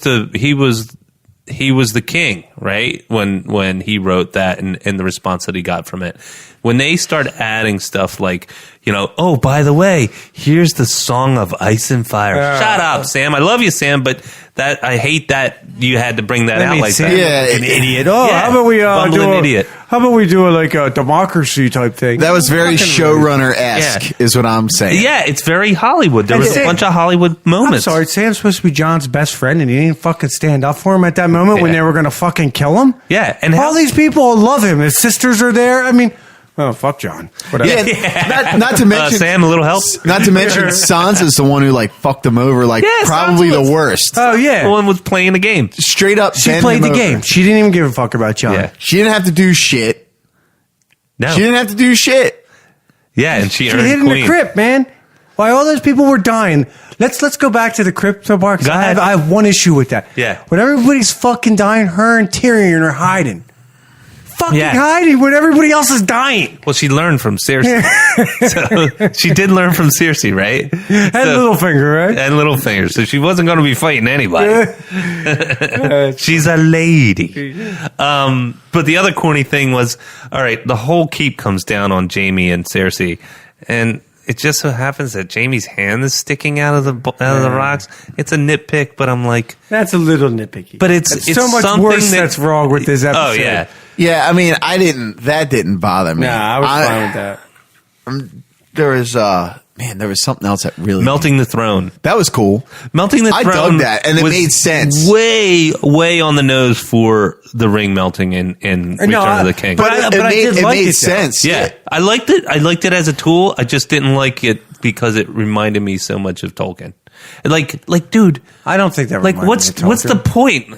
the king, right? When he wrote that, and the response that he got from it. When they start adding stuff like, oh, by the way, here's the Song of Ice and Fire. Shut up, Sam. I love you, Sam, but I hate that you had to bring that out like Sam that. Yeah, an idiot. Oh, Yeah, how about we bumbling idiot. How about we do like a democracy type thing? That was very showrunner-esque, is what I'm saying. Yeah, it's very Hollywood. There And was a Sam- bunch of Hollywood I'm moments. sorry, Sam's supposed to be John's best friend, and he didn't fucking stand up for him at that moment when Yeah. they were going to fucking kill him. Yeah, and all these people love him. His sisters are there. I mean, oh fuck John. Whatever. Yeah, not to mention Sam, a little help. Not to mention Sansa's the one who like fucked him over, like Yeah, probably Sansa the was- worst. Oh yeah. The one was playing the game. Straight up, She bend played him the over. game. She didn't even give a fuck about John. Yeah. She didn't have to do shit. No. She didn't have to do shit. Yeah, and she She earned hid in queen. the crypt, man. While all those people were dying, let's go back to the crypto box. Go ahead. I have one issue with that. Yeah. When everybody's fucking dying, her and Tyrion are hiding. Fucking Yeah. hiding when everybody else is dying. Well, she learned from Cersei. So she did learn from Cersei, right? And Littlefinger, right? And Littlefinger. So she wasn't going to be fighting anybody. She's a lady. But the other corny thing was, all right, the whole keep comes down on Jaime and Cersei. And it just so happens that Jaime's hand is sticking out of the rocks. It's a nitpick, but I'm like, That's a little nitpicky. but it's so much something worse that- that's wrong with this episode. Oh yeah. Yeah, I mean, that didn't bother me. Nah, I was fine with that. There was something else that really Melting the throne. That was cool. Melting the I throne. dug that, and it was made sense. Way, way on the nose for the ring melting in Return of the King. but I did it like made it, though. sense. yeah, I liked it. I liked it as a tool. I just didn't like it because it reminded me so much of Tolkien. Like, dude, I don't think that. like, reminded me of what's the Tolkien. point?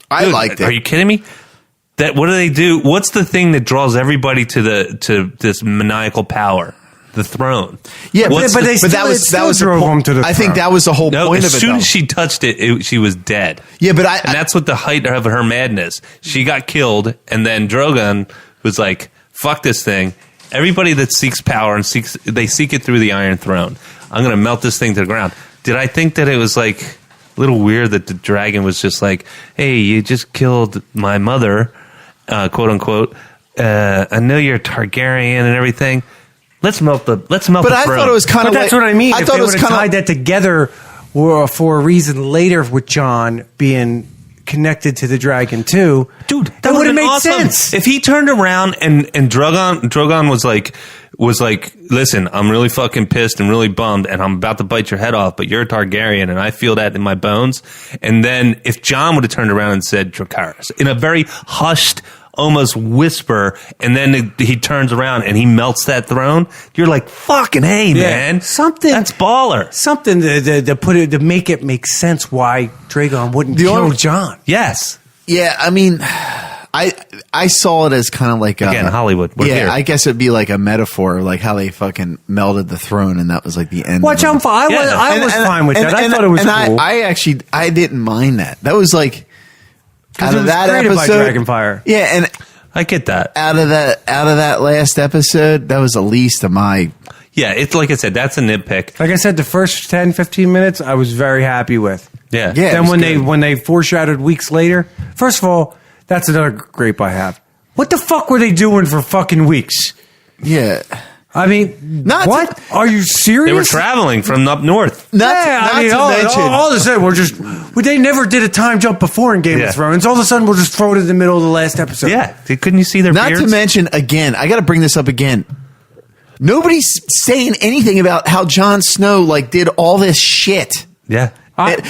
I Dude, liked it. Are you kidding me? That what do they do? What's the thing that draws everybody to this maniacal power? The throne. Yeah, What's but the- they that was still the drove point. him to the I think throne. that was the whole no, point as of it. soon though. as she touched it, she was dead. Yeah, but And that's what the height of her madness. She got killed, and then Drogon was like, "Fuck this thing." Everybody that seeks power and seek it through the Iron Throne. I'm going to melt this thing to the ground. Did I think that it was like little weird that the dragon was just like, "Hey, you just killed my mother, quote unquote. I know you're Targaryen and everything. Let's melt the But throne." I thought it was kind of But that's what I mean. I If thought they it was would have kind tied that together for a reason later with Jon being connected to the dragon too, Dude, that would have would've been made awesome. sense. If he turned around and Drogon was like, "Listen, I'm really fucking pissed and really bummed, and I'm about to bite your head off, but you're a Targaryen, and I feel that in my bones." And then if Jon would have turned around and said Dracarys in a very hushed, almost whisper, and then he turns around and he melts that throne, you're like, "Fucking hey, man, something that's baller." Something to put it to make it make sense why Dragon wouldn't kill Jon. Yes. Yeah, I mean, I saw it as kind of like Again, Hollywood. We're here. I guess it'd be like a metaphor, like how they fucking melted the throne, and that was like the end. Watch, of it. I was fine with that. I thought it was cool. I didn't mind that. That was like out it of was that created by episode, Dragonfire. Yeah, and I get that. out of that last episode, that was the least of my. Yeah, it's like I said, that's a nitpick. Like I said, the first 10, 15 minutes, I was very happy with. Yeah. Yeah. Then was when good. they foreshadowed weeks later, first of all, that's another gripe I have. What the fuck were they doing for fucking weeks? Yeah, I mean, Not what? Are you serious? They were traveling from up north. not I mean, to mention. all of a sudden, they never did a time jump before in Game Yeah. of Thrones. All of a sudden, we'll just throw it in the middle of the last episode. Yeah. Couldn't you see their Not beards? to mention, again, I got to bring this up again. Nobody's saying anything about how Jon Snow like did all this shit. Yeah. What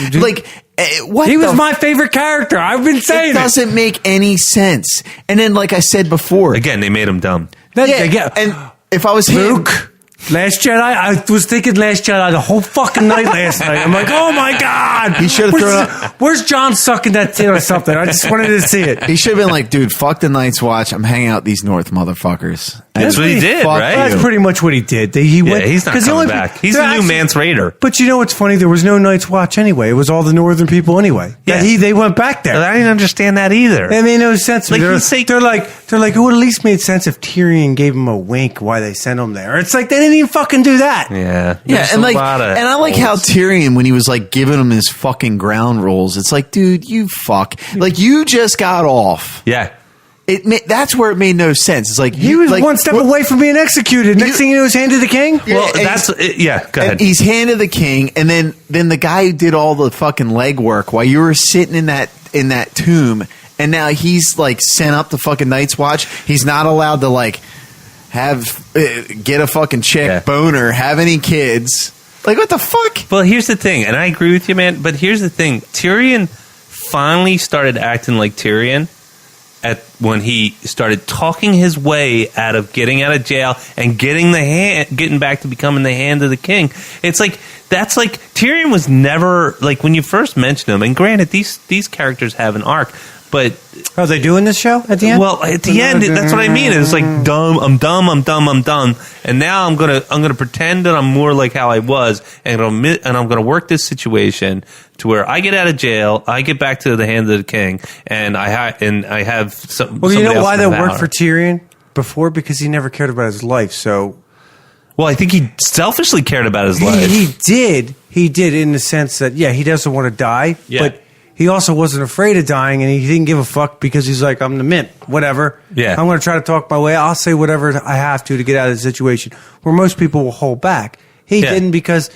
He was the my favorite character. I've been saying it doesn't make any sense. And then, like I said before, Again, they made him dumb. and if I was him, Luke, Last Jedi. I was thinking Last Jedi the whole fucking night last night. I'm like, oh my god, He should have thrown up. Where's John sucking that tit or something? I just wanted to see it. he should have been like, dude, fuck the Night's Watch. I'm hanging out with these North motherfuckers. That's what he did, fuck right? That's pretty much what he did. He Yeah, went, he's not 'cause coming back. He's the new Mance Raider. But you know what's funny? There was no Night's Watch anyway. It was all the Northern people anyway. Yeah. They went back there. I didn't understand that either. It made no sense. Like, they're, you say- they're like, it would at least made sense if Tyrion gave him a wink why they sent him there. It's like they didn't even fucking do that. Yeah. Yeah, There's and a like, lot of and I like how holes. Tyrion, when he was like giving him his fucking ground rules, it's like, dude, you fuck, like you just got off. Yeah. That's where it made no sense. It's like He was like, one step away from being executed. Next thing you know, he's handed the king. Yeah, Well, and that's yeah. Go and ahead. he's handed the king, and then the guy who did all the fucking legwork while you were sitting in that tomb, and now he's like sent up the fucking Night's Watch. He's not allowed to like have get a fucking chick, Yeah. boner, have any kids. Like what the fuck? Well, here's the thing, and I agree with you, man. But here's the thing: Tyrion finally started acting like Tyrion when he started talking his way out of getting out of jail and getting back to becoming the hand of the king. It's like that's like Tyrion was never like when you first mentioned him. And granted, these characters have an arc, but Are they doing this show at the end? well, at the end, that's what I mean. It's like dumb. I'm dumb. I'm dumb. I'm dumb. And now I'm gonna pretend that I'm more like how I was, and I'm gonna work this situation to where I get out of jail, I get back to the hand of the king, and I have some. Well, you know somebody why else that in worked power. for Tyrion before? Because he never cared about his life. So Well, I think he selfishly cared about his life. he did in the sense that he doesn't want to die, Yeah. but he also wasn't afraid of dying, and he didn't give a fuck because he's like, I'm the mint, whatever. Yeah. I'm going to try to talk my way. I'll say whatever I have to get out of the situation. Where most people will hold back, he Yeah. didn't, because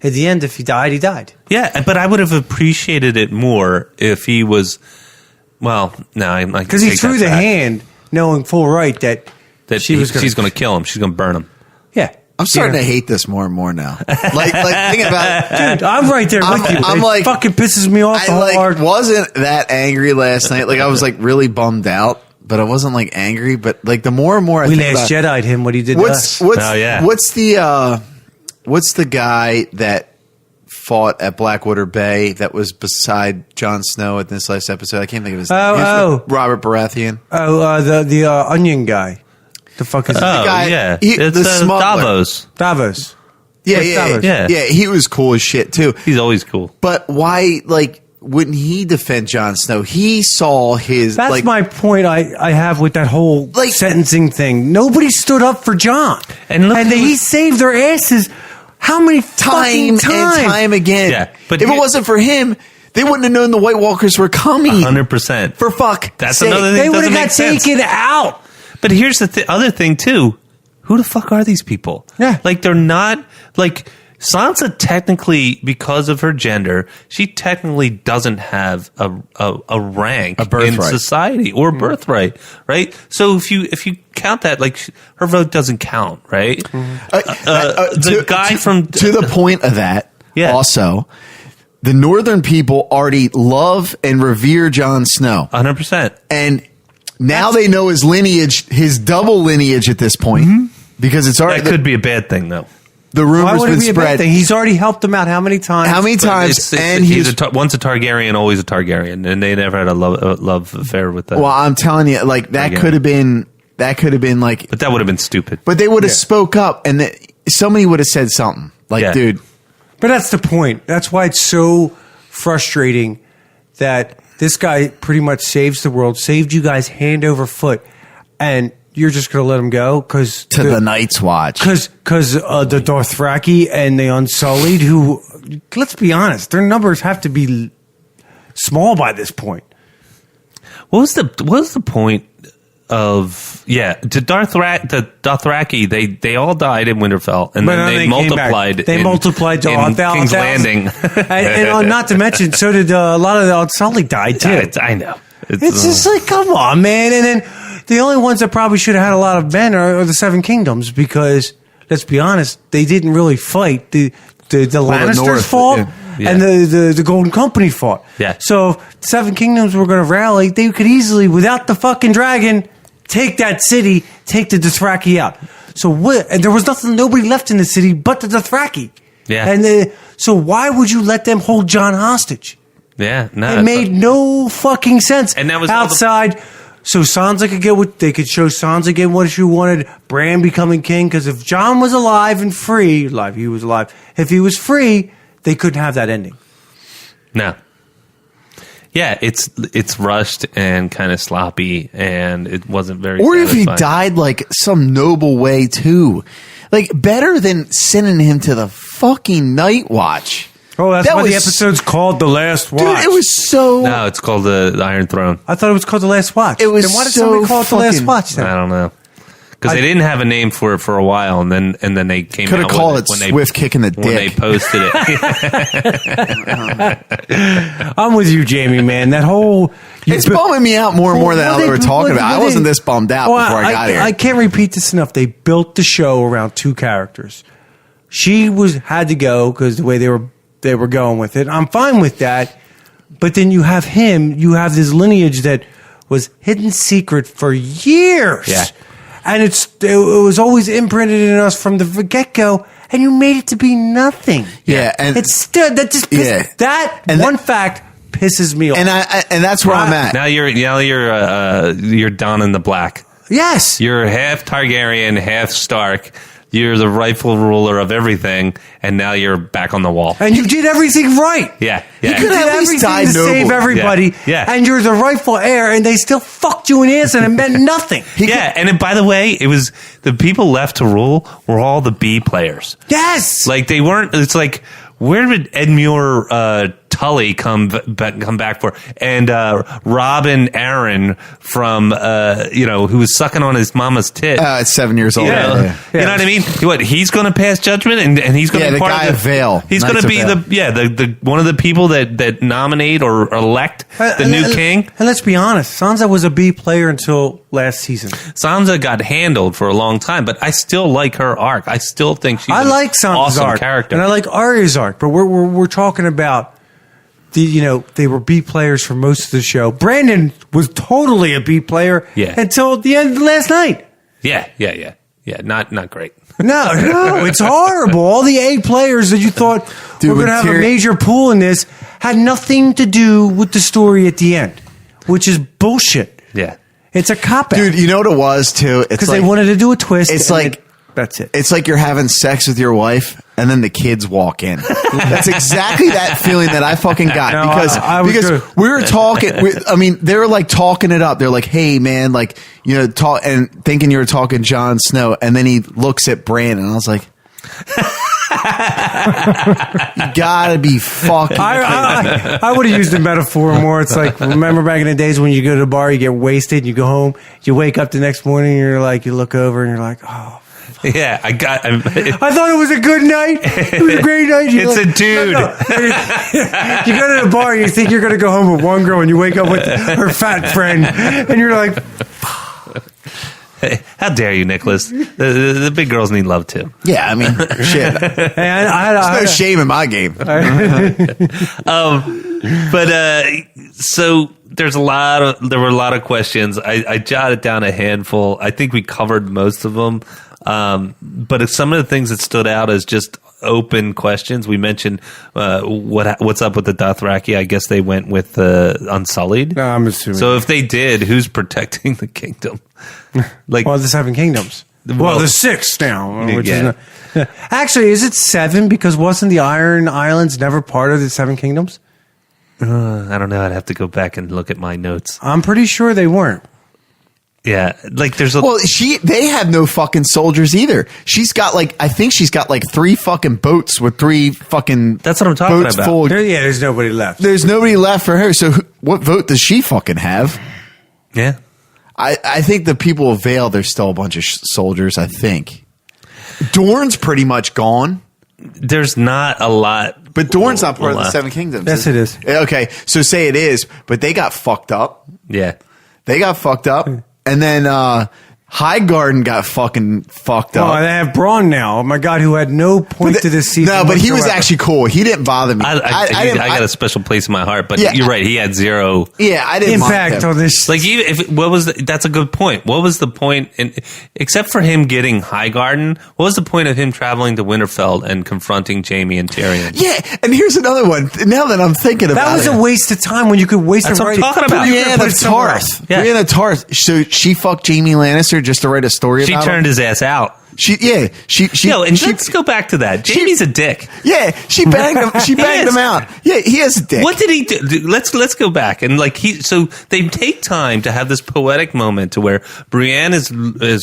at the end, if he died, he died. Yeah, but I would have appreciated it more if he was. Well, no, I Because he threw the hand, knowing full right that she's going to kill him. She's going to burn him. Yeah. I'm starting to hate this more and more now. Like think about it. Dude, I'm right there with you. I'm it like, fucking pisses me off. I wasn't that angry last night. Like I was like really bummed out, but I wasn't like angry. But like the more and more I We think last about, Jedi'd him what he did to us. Oh, yeah. what's the guy that fought at Blackwater Bay that was beside Jon Snow at this last episode? I can't think of his name. He was Robert Baratheon. The onion guy. The fuck is Oh, guy- yeah. he- It's the smuggler. Davos. Davos. Yeah, Rick yeah, Davos. yeah, yeah. He was cool as shit too. He's always cool. But why, like, wouldn't he defend Jon Snow? He saw his. That's like, my point I have with that whole Like- sentencing thing. Nobody stood up for John. And look who he was- saved their asses how many time fucking times? and time again. Yeah, but if it wasn't for him, They wouldn't have known the White Walkers were coming. 100%. For fuck. That's sake. another thing. They would have got sense. taken out. But here's the other thing too. Who the fuck are these people? Yeah. Like they're not like Sansa technically, because of her gender, she technically doesn't have a rank in society or birthright, right? So if you count that, like her vote doesn't count, right? The guy from to the point of that, also, the Northern people already love and revere Jon Snow, 100%, and now they know his lineage, his double lineage at this point, because it's already that could be a bad thing though. The rumor's been be a bad spread. thing? He's already helped them out how many times? And he's once a Targaryen, always a Targaryen, and they never had a love affair with that. Well, I'm telling you, like that could have been like, but that would have been stupid. But they would have spoke up, and somebody would have said something like, "Dude." But that's the point. That's why it's so frustrating that this guy pretty much saves the world, saved you guys hand over foot, and you're just going to let him go because the Night's Watch, because the Dothraki and the Unsullied, who, let's be honest, their numbers have to be small by this point. What was the point of the Dothraki? They all died in Winterfell, and then they multiplied. They multiplied to King's Landing, and not to mention, so did a lot of the Unsullied died too. I know. It's just like, come on, man. And then the only ones that probably should have had a lot of men are the Seven Kingdoms, because let's be honest, they didn't really fight. The Lannisters fought, and the Golden Company fought. Yeah. So if the Seven Kingdoms were going to rally, they could easily, without the fucking dragon, take that city, take the Dothraki out. So and there was nobody left in the city but the Dothraki. Yeah. And so why would you let them hold Jon hostage? Yeah, no, it made no fucking sense. And that was outside, so Sansa could get what they could show. Sansa getting what she wanted. Bran becoming king, because if Jon was alive and free, he was alive. If he was free, they couldn't have that ending. No. Yeah, it's rushed and kind of sloppy, and it wasn't very. Or satisfying. if he died like some noble way too, like better than sending him to the fucking Night Watch. Oh, that's why the episode's called The Last Watch. Dude, it was so... No, it's called the Iron Throne. I thought it was called The Last Watch. It was then why did so somebody call it The Last Watch then? I don't know. Because they didn't have a name for it for a while, and then they came could out have called with it Swift Kick in the Dick. when they posted it. I'm with you, Jamie, man. That whole... It's bumming me out more and more than they were talking about. I wasn't this bummed out before I got here. I can't repeat this enough. They built the show around two characters. She had to go because the way they were going with it. I'm fine with that. But then you have him. You have this lineage that was hidden secret for years. Yeah. And it was always imprinted in us from the get-go, and you made it to be nothing. Yeah. And it's still, that just fact pisses me off. And that's where I'm at. Now you're Don in the Black. Yes. You're half Targaryen, half Stark. You're the rightful ruler of everything, and now you're back on the wall. And you did everything right. Yeah. You could have everything to save everybody, and you're the rightful heir, and they still fucked you in the ass, and it meant nothing. And by the way, it was the people left to rule were all the B players. Yes. Like they weren't. It's like, where did Edmure Tully come back for? And Robin Aaron from who was sucking on his mama's tit. It's 7 years old. You know what I mean? What, he's going to pass judgment, and he's going to be the part guy of of Vale. He's going to be the one of the people that nominate or elect the new king. And let's be honest, Sansa was a B player until last season. Sansa got handled for a long time, but I still like her arc. I still think she's Sansa's awesome arc, character, and I like Arya's arc. But we're talking about they were B players for most of the show. Brandon was totally a B player until the end of last night. Yeah. Not great. No, it's horrible. All the A players that you thought were going to have a major pool in this had nothing to do with the story at the end, which is bullshit. Yeah. It's a cop-out. Dude, you know what it was, too? Because they wanted to do a twist. It's like... That's it. It's like you're having sex with your wife, and then the kids walk in. That's exactly that feeling that I fucking got because we were talking. They were like talking it up. They're like, "Hey, man, like talk," and thinking you were talking Jon Snow, and then he looks at Bran, and I was like, You gotta be fucking. I would have used the metaphor more. It's like, remember back in the days when you go to the bar, you get wasted, and you go home, you wake up the next morning, and you're like, you look over, and you're like, oh. Yeah, I thought it was a good night. It was a great night. It's a dude. No. You go to the bar and you think you're going to go home with one girl, and you wake up with her fat friend, and you're like, hey, how dare you, Nicholas? The big girls need love too. Yeah, I mean, shit. There's no shame in my game. So there were a lot of questions. I jotted down a handful. I think we covered most of them. But some of the things that stood out as just open questions. We mentioned what's up with the Dothraki. I guess they went with Unsullied. No, I'm assuming. So if they did, who's protecting the kingdom? The 7 kingdoms. Well, the 6 now. Which yeah. is actually, is it 7? Because wasn't the Iron Islands never part of the 7 kingdoms? I don't know. I'd have to go back and look at my notes. I'm pretty sure they weren't. Yeah, there's they have no fucking soldiers either. I think she's got 3 fucking boats with 3 fucking. That's what I'm talking boats about. Full. There's nobody left. There's nobody left for her. So what vote does she fucking have? Yeah, I think the people of Vale, there's still a bunch of soldiers. I think Dorne's pretty much gone. There's not a lot, but Dorne's not part of the 7 kingdoms. Yes, it is. Okay, so say it is, but they got fucked up. Yeah, they got fucked up. And then Highgarden got fucking fucked up. Oh, they have Braun now. Oh my God, who had no point to this season. No, but he was actually cool. He didn't bother me. I got a special place in my heart. But you're right. He had zero. Yeah, I didn't impact on this. Like, even that's a good point. What was the point? Except for him getting Highgarden, what was the point of him traveling to Winterfell and confronting Jaime and Tyrion? Yeah, and here's another one. Now that I'm thinking about it, that was a waste of time when you could waste. That's what I'm talking about. Brienne of Tarth. Brienne of Tarth. So she fucked Jaime Lannister just to write a story about him? She turned his ass out. Let's go back to that. Jaime's a dick. Yeah, she banged him. She banged him out. Yeah, he is a dick. What did he do? Let's go back and so they take time to have this poetic moment to where Brienne is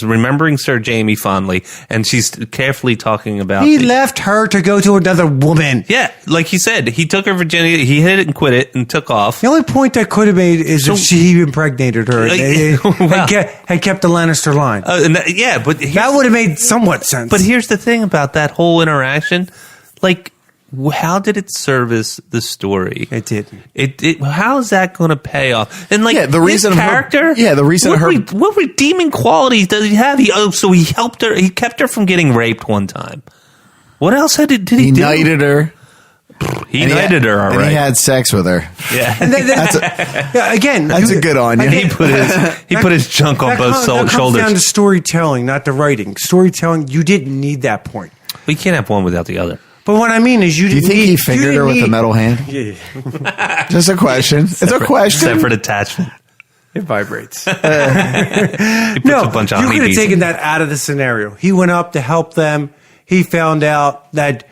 remembering Sir Jaime fondly, and she's carefully talking about. He left her to go to another woman. Yeah, like he said, he took her virginity. He hit it and quit it and took off. The only point that could have made is if he impregnated her had kept the Lannister line. But that would have made somewhat sense. But here's the thing about that whole interaction. Like, how did it service the story? It didn't. How is that going to pay off? And the reason character. What redeeming qualities does he have? So he helped her. He kept her from getting raped one time. What else did he do? He knighted her. He knighted her, all right. And he had sex with her. Yeah. That's a good on you. He put his junk on both shoulders. Comes down to storytelling, not the writing. Storytelling, you didn't need that point. We can't have one without the other. But what I mean is, Do you think he fingered her with a metal hand? Yeah. Just a question. It's a question. Separate attachment. It vibrates. He puts a bunch of you could have honeybees taken that out of the scenario. He went up to help them. He found out that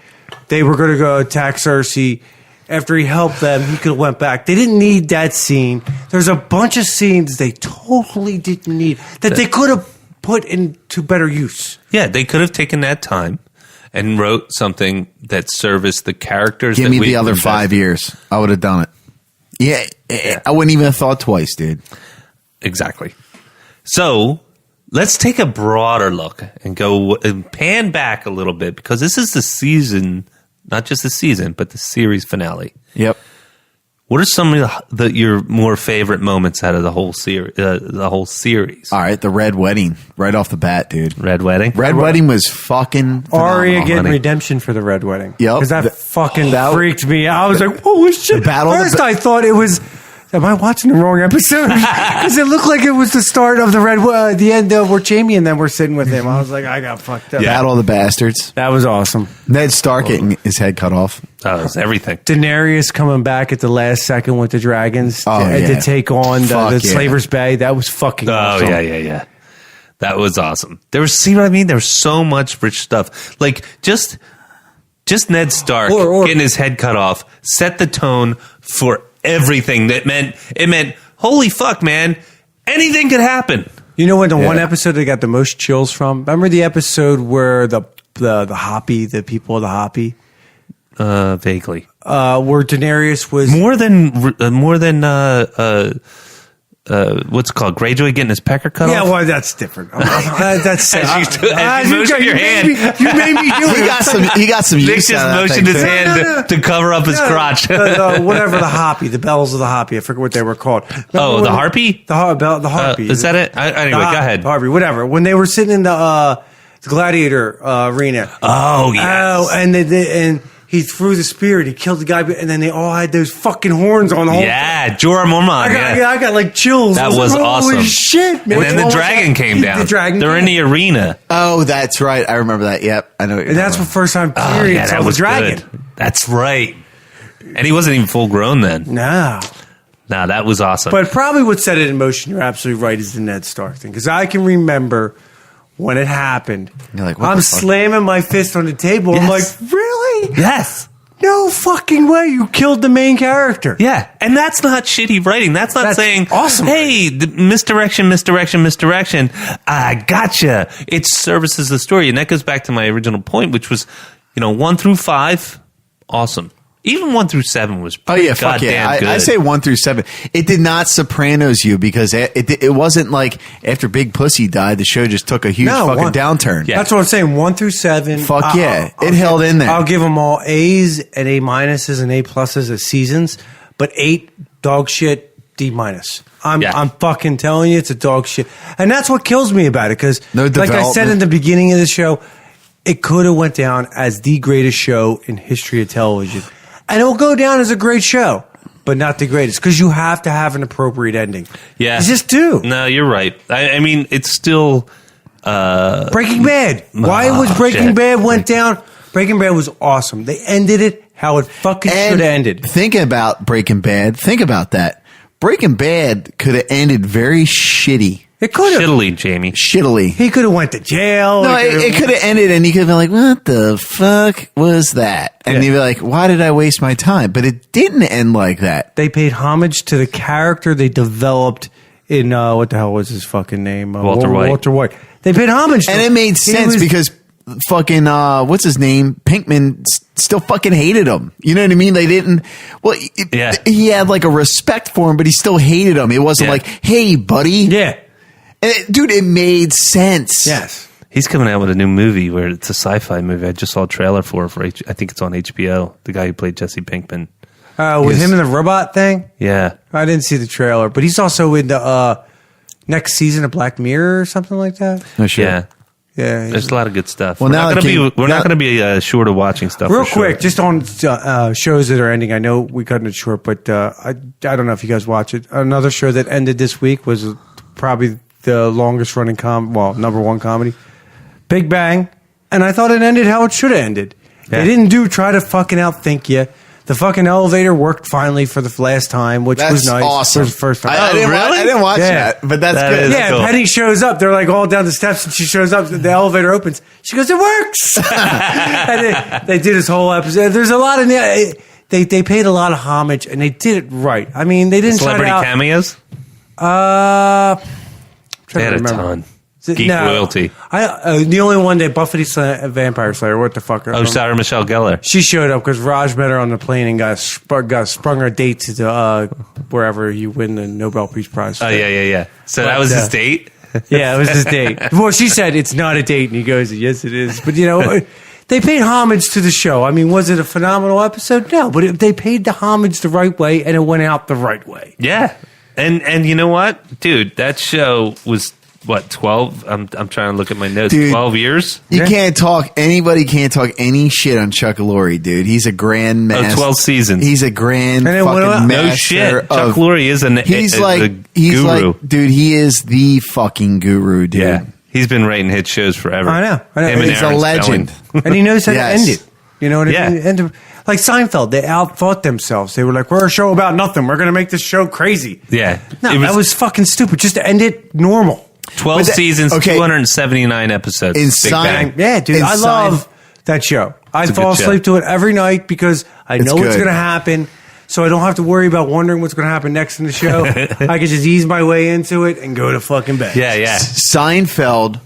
they were going to go attack Cersei. After he helped them, he could have went back. They didn't need that scene. There's a bunch of scenes they totally didn't need that they could have put into better use. Yeah, they could have taken that time and wrote something that serviced the characters. Give me the other 5 years. I would have done it. Yeah, I wouldn't even have thought twice, dude. Exactly. So let's take a broader look and go and pan back a little bit, because this is the season, not just the season, but the series finale. Yep. What are some of your more favorite moments out of the whole series? All right, the Red Wedding, right off the bat, dude. Red Wedding? Red Wedding was fucking Arya getting redemption for the Red Wedding. Yep. Because that freaked me out. I was like, holy shit. First I thought it was... Am I watching the wrong episode? Because it looked like it was the start of the end of where Jaime and them were sitting with him. I was like, I got fucked up. Battle of the Bastards. That was awesome. Ned Stark getting his head cut off. That was everything. Daenerys coming back at the last second with the dragons to take on the Slaver's Bay. That was fucking awesome. Yeah. That was awesome. See what I mean? There was so much rich stuff. Like, just Ned Stark getting his head cut off set the tone for everything. It meant holy fuck, man, anything could happen. You know what? The one episode I got the most chills from. Remember the episode where the the Hoppy, the people of the Hoppy? Vaguely. Where Daenerys was more than what's it called? Greyjoy getting his pecker cut yeah, off? well, that's different. That's as you motion your hand. You made me do it. He got some Nick use just out of that motioned thing, his too. hand to cover up his crotch. Whatever, the Hoppy, the bells of the Hoppy. I forget what they were called. Oh, the Harpy? The Harpy. Is that it? Anyway, go ahead. The Harpy, whatever. When they were sitting in the gladiator arena. Oh, yes. Oh, and he threw the spear and he killed the guy, and then they all had those fucking horns on the whole. Yeah, Jorah Mormont. I got like chills. That was awesome. Holy shit, man. And then the dragon came down. The dragon. They're in the arena. Oh, that's right. I remember that. Yep, I know. What you're And that's the talking first time Tyrion saw the dragon. Good. That's right. And he wasn't even full grown then. No. Nah, that was awesome. But probably what set it in motion, you're absolutely right, is the Ned Stark thing. Because I can remember when it happened. You're like, what I'm the fuck? slamming my fist on the table. Yes. I'm like, really? Yes. No fucking way. You killed the main character. Yeah, and that's not shitty writing. That's not saying, awesome. Hey, misdirection. I gotcha. It services the story, and that goes back to my original point, which was, 1 through 5, awesome. Even 1 through 7 was Oh yeah, fuck yeah! good. I say 1 through 7. It did not Sopranos you because it wasn't like after Big Pussy died, the show just took a huge fucking downturn. Yeah. That's what I'm saying. 1 through 7. Fuck yeah, it held in there. I'll give them all A's and A minuses and A pluses as seasons, but 8 dog shit, D minus. I'm fucking telling you, it's a dog shit, and that's what kills me about it. Because, No like I said development. in the beginning of the show, it could have went down as the greatest show in history of television. And it'll go down as a great show, but not the greatest, because you have to have an appropriate ending. Yeah. You just do. No, you're right. I mean, it's still... Breaking Bad. Why was Breaking Bad went down? Breaking Bad was awesome. They ended it how it fucking should have ended. Thinking about Breaking Bad, think about that. Breaking Bad could have ended very shitty. It could have. Shittily, Jamie. Shittily. He could have went to jail. No, it could have ended and he could have been like, what the fuck was that? And you'd be like, why did I waste my time? But it didn't end like that. They paid homage to the character they developed in, what the hell was his fucking name? Walter White. Walter White. They paid homage to And him. it made sense because fucking, what's his name? Pinkman still fucking hated him. You know what I mean? They didn't, he had like a respect for him, but he still hated him. It wasn't like, hey, buddy. Yeah. And dude, it made sense. Yes. He's coming out with a new movie where it's a sci-fi movie. I just saw a trailer for I think it's on HBO. The guy who played Jesse Pinkman. With him and the robot thing? Yeah. I didn't see the trailer, but he's also in the next season of Black Mirror or something like that. No shit. Yeah. Yeah. There's a lot of good stuff. Well, we're not going to be short of watching stuff. Real for sure. quick, just on shows that are ending. I know we cut it short, but I don't know if you guys watch it. Another show that ended this week was probably the longest running number one comedy, Big Bang, and I thought it ended how it should have ended. Yeah. They didn't try to fucking outthink you. The fucking elevator worked finally for the last time, which was nice. Awesome. For the first time. I didn't watch that, but that's That good. is Yeah, cool. Penny shows up. They're like all down the steps, and she shows up. The elevator opens. She goes, "It works!" And they did this whole episode. There's a lot in there. They paid a lot of homage, and they did it right. I mean, they didn't Celebrity try to cameos? They had a ton. Geek royalty. The only one that Buffy Vampire Slayer. What the fuck? Oh, Sarah Michelle Gellar. She showed up because Raj met her on the plane and got sprung her date to wherever you win the Nobel Peace Prize. Oh, yeah. So that was his date? Yeah, it was his date. Well, she said it's not a date, and he goes, "Yes, it is." But they paid homage to the show. I mean, was it a phenomenal episode? No, but they paid the homage the right way, and it went out the right way. Yeah. And you know what? Dude, that show was... What, 12? I'm trying to look at my notes. Dude, 12 years? Anybody can't talk any shit on Chuck Lorre, dude. He's a grand master. 12 seasons. He's a grand And it went up. fucking No master. shit. Chuck Lorre is He's a like, guru. dude, he is the fucking guru, dude. Yeah. He's been writing hit shows forever. I know. Him and He's a Aaron legend. Spelling. And he knows how Yes. to end it. You know what I mean? Yeah. And like Seinfeld, they outthought themselves. They were like, "We're a show about nothing. We're going to make this show crazy." Yeah. No, It that was fucking stupid. Just to end it normal. 12 seasons, okay. 279 episodes. In Big Sein- Bang. Yeah, dude, I love that show. I It's a fall good asleep show. to it every night because I know what's good. going to happen. So I don't have to worry about wondering what's going to happen next in the show. I can just ease my way into it and go to fucking bed. Yeah. Seinfeld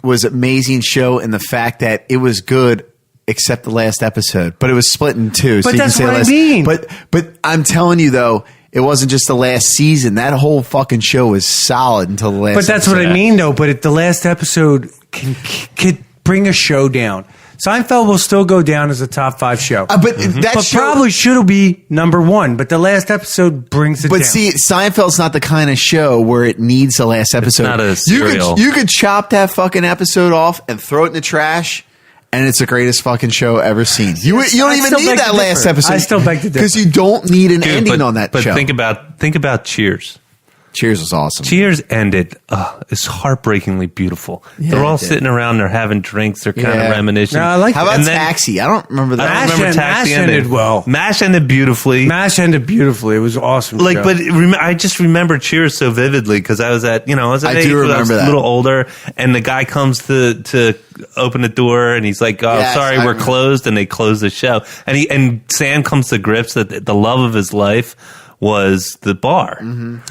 was amazing show in the fact that it was good except the last episode, but it was split in two. But so that's you can say what I mean. But I'm telling you though, it wasn't just the last season. That whole fucking show was solid until the last. But that's episode. what I mean, though. But the last episode can bring a show down. Seinfeld will still go down as a top 5 show. But that But show, probably should be number 1. But the last episode brings it down. But see, Seinfeld's not the kind of show where it needs the last episode. not a serial. You could chop that fucking episode off and throw it in the trash, and it's the greatest fucking show ever seen. You don't I even still need beg that to last differ. episode. I still beg to differ. because you don't need an ending but, on that but show. think about Cheers. Cheers was awesome. Cheers ended. It's heartbreakingly beautiful. Yeah, they're all it did. sitting around. They're having drinks. They're kind Yeah. of reminiscing. No, I like How about And then- Taxi? I don't remember that. I Mash don't remember Taxi ended well. Mash ended beautifully. MASH ended beautifully. It was awesome. Like, show. but I just remember Cheers so vividly because I was at I do age where I was remember a that. little older, and the guy comes to open the door, and he's like, "Oh, Yes, sorry, I we're remember. closed," and they close the show, and Sam comes to grips that the love of his life was the bar.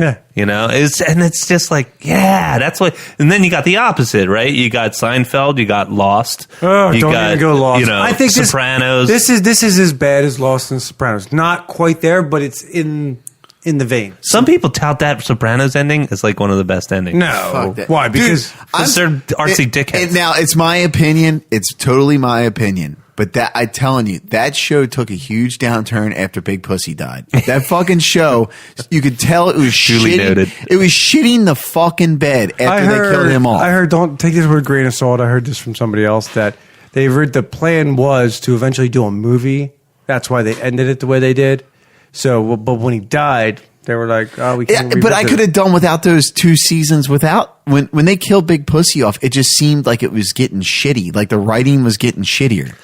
yeah. It's just like, yeah, that's what. And then you got the opposite, right? You got Seinfeld, you got Lost, Oh, you don't got, even go Lost. I think Sopranos. This is as bad as Lost and Sopranos. Not quite there, but it's in the vein. Some people tout that Sopranos ending as like one of the best endings. No, Fuck that. why? Because Because they're artsy dickheads. Now it's my opinion. It's totally my opinion. But that I'm telling you, that show took a huge downturn after Big Pussy died. That fucking show, you could tell it was Duly noted. It was shitting the fucking bed after they killed him off. I heard. Don't take this with a grain of salt. I heard this from somebody else that they heard the plan was to eventually do a movie. That's why they ended it the way they did. So, but when he died, they were like, "Oh, we can't." Yeah, but I revisit could it. have done without those 2 seasons. Without when they killed Big Pussy off, it just seemed like it was getting shitty. Like the writing was getting shittier.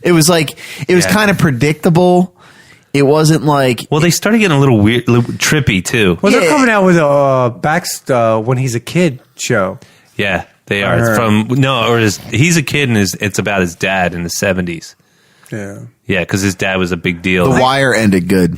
It was like it was kind of predictable. It wasn't like Well, they started getting a little weird, trippy too. Well, Yeah. they're coming out with a when he's a kid show. Yeah, they I are. It's heard. he's a kid and it's about his dad in the 70s. Yeah. Yeah, because his dad was a big deal. The Wire ended good.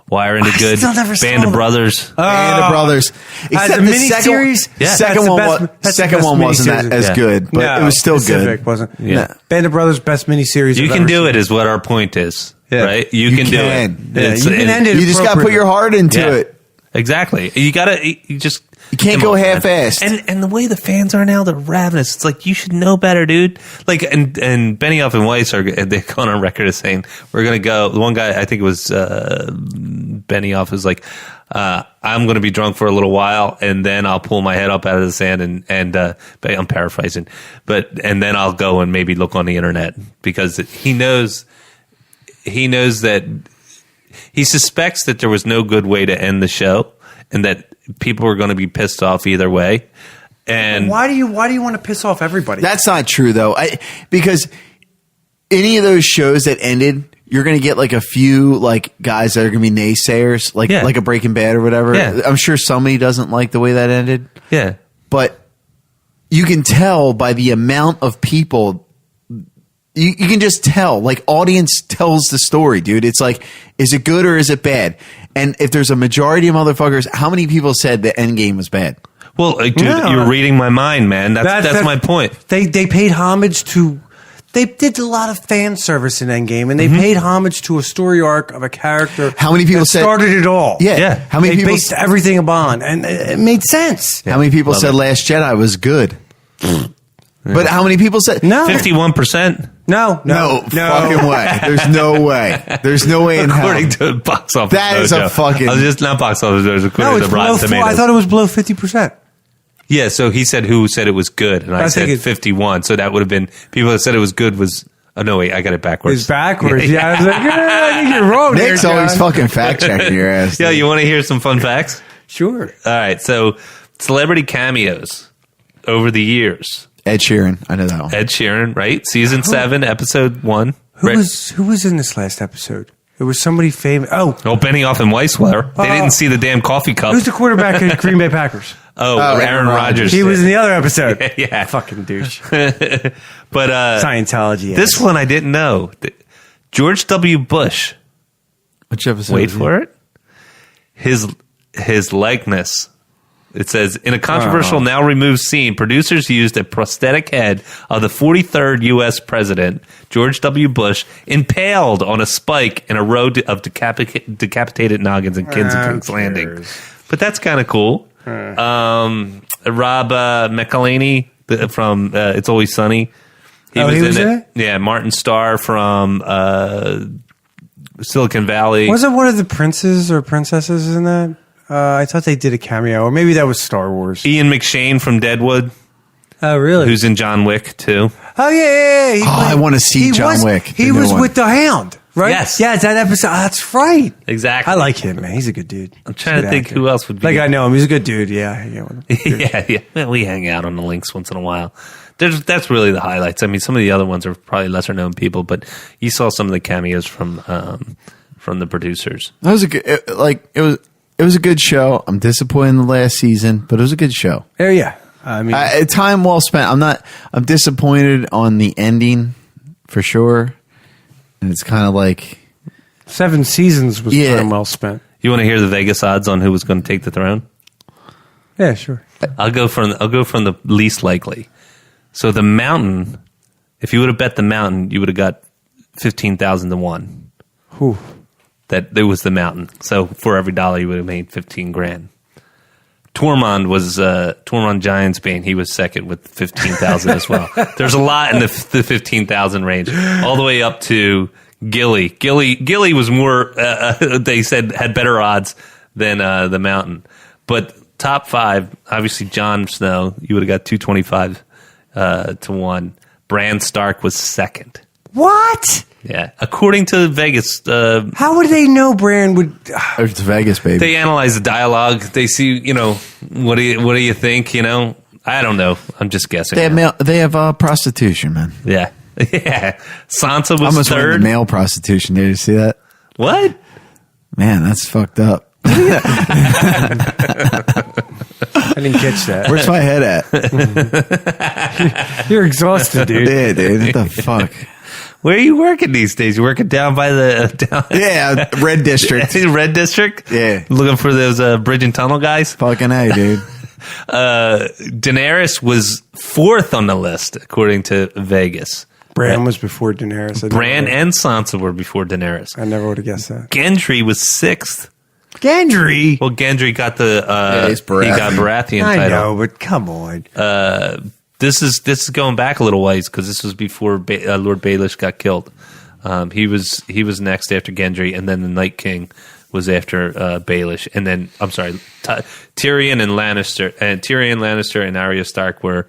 Wire into I good. still never saw Band of that. Brothers. And the Brothers. As a the miniseries, Yeah. second that's the one, best- that's the second best one wasn't that miniseries. as Yeah. good, but No, it was still Pacific good. Wasn't. Yeah. Band of Brothers, best miniseries. You I've can ever do seen. it, is what our point is. Yeah. Right? You can do can. it. Yeah, you can end it. You just got to put your heart into Yeah. it. Exactly. You gotta. You just. You can't come go on, man. half-assed. And the way the fans are now, they're ravenous. It's like you should know better, dude. Like and Benioff and Weiss they're going on record as saying we're gonna go. The one guy, I think it was Benioff, is like, I'm going to be drunk for a little while, and then I'll pull my head up out of the sand, and I'm paraphrasing, and then I'll go and maybe look on the internet because he knows that he suspects that there was no good way to end the show, and that people were going to be pissed off either way. And Why do you want to piss off everybody? That's not true though. Because any of those shows that ended, you're going to get like a few like guys that are going to be naysayers, like Yeah. like a Breaking Bad or whatever. Yeah. I'm sure somebody doesn't like the way that ended, yeah, but you can tell by the amount of people. You can just tell, like, audience tells the story, dude. It's like, is it good or is it bad? And if there's a majority of motherfuckers, how many people said the Endgame was bad? well, dude, No. you're reading my mind, man. That's my point. They paid homage to. They did a lot of fan service in Endgame, and they paid homage to a story arc of a character. How many people that said- started it all? Yeah. Yeah. How many They people? based everything upon, and it made sense. How many people Love said it. Last Jedi was good? But how many people said No, 51%. no, fucking way. There's no way. There's no way in hell. According to Box Office That is a Mojo. fucking- I was just not Box Office Mojo. According No, to it's Rotten below 4. Tomatoes. I thought it was below 50%. Yeah, so he said who said it was good, and I I said think it- 51. So that would have been people that said it was good was. Oh no, wait, I got it backwards. It's backwards. Yeah, I was like, I think you're wrong. Nick's there, always John. fucking fact checking your ass. Yeah, dude. you want to hear some fun facts? Sure. All right, so celebrity cameos over the years. Ed Sheeran, I know that one. Ed Sheeran, right? Season 7, episode 1. Who Right. was in this last episode? It was somebody famous. Oh, Benioff and Weiss were. They didn't see the damn coffee cup. who's the quarterback of Green Bay Packers? Oh, Aaron Rodgers. He was in the other episode. Yeah. Fucking douche. But Scientology. this one I didn't know. George W. Bush. Which episode? Wait for it. His likeness It says, in a controversial now removed scene, producers used a prosthetic head of the 43rd U.S. President, George W. Bush, impaled on a spike in a row of decapitated noggins in King's Landing. But that's kind of cool. Rob McElhaney from It's Always Sunny. He was in it. Yeah, Martin Starr from Silicon Valley. Wasn't one of the princes or princesses in that? I thought they did a cameo, or maybe that was Star Wars. Ian McShane from Deadwood. Oh, really? Who's in John Wick, too. Oh, yeah. I want to see John Wick. He was with the Hound, right? Yes. Yeah, that episode. That's right. Exactly. I like him, man. He's a good dude. I'm trying to think who else would be. Like, I know him. He's a good dude. Yeah. Yeah. Well, we hang out on the links once in a while. That's really the highlights. I mean, some of the other ones are probably lesser known people, but you saw some of the cameos from the producers. That was a good, it was a good show. I'm disappointed in the last season, but it was a good show. Yeah. I mean, time well spent. I'm disappointed on the ending for sure. And it's kind of like 7 seasons was time well spent. You want to hear the Vegas odds on who was going to take the throne? Yeah, sure. I'll go from the least likely. So the Mountain, if you would have bet the Mountain, you would have got 15,000 to 1. Whew. That it was the Mountain. So for every dollar, you would have made 15 grand. Tormund was Tormund Giantsbane. He was second with 15,000 as well. There's a lot in the 15,000 range, all the way up to Gilly. Gilly was more. They said had better odds than the Mountain. But top 5, obviously Jon Snow. You would have got 225 to 1. Bran Stark was second. What? Yeah, according to Vegas. How would they know Bran would? It's Vegas, baby. They analyze the dialogue. They see, what do you think? I don't know. I'm just guessing. They have prostitution, man. Yeah. Sansa was almost third. Male prostitution. Did you see that? What? Man, that's fucked up. I didn't catch that. Where's my head at? You're exhausted, dude. Yeah, dude. What the fuck? Where are you working these days? You working down by the Yeah, Red District. Red District? Yeah. Looking for those bridge and tunnel guys? Fucking A, dude. Daenerys was 4th on the list, according to Vegas. Bran was before Daenerys. Bran and Sansa were before Daenerys. I never would have guessed that. Gendry was 6th. Gendry? Well, Gendry got the he got Baratheon title. I know, but come on. This is going back a little ways because this was before Lord Baelish got killed. He was next after Gendry, and then the Night King was after Baelish, and then Tyrion Lannister and Arya Stark were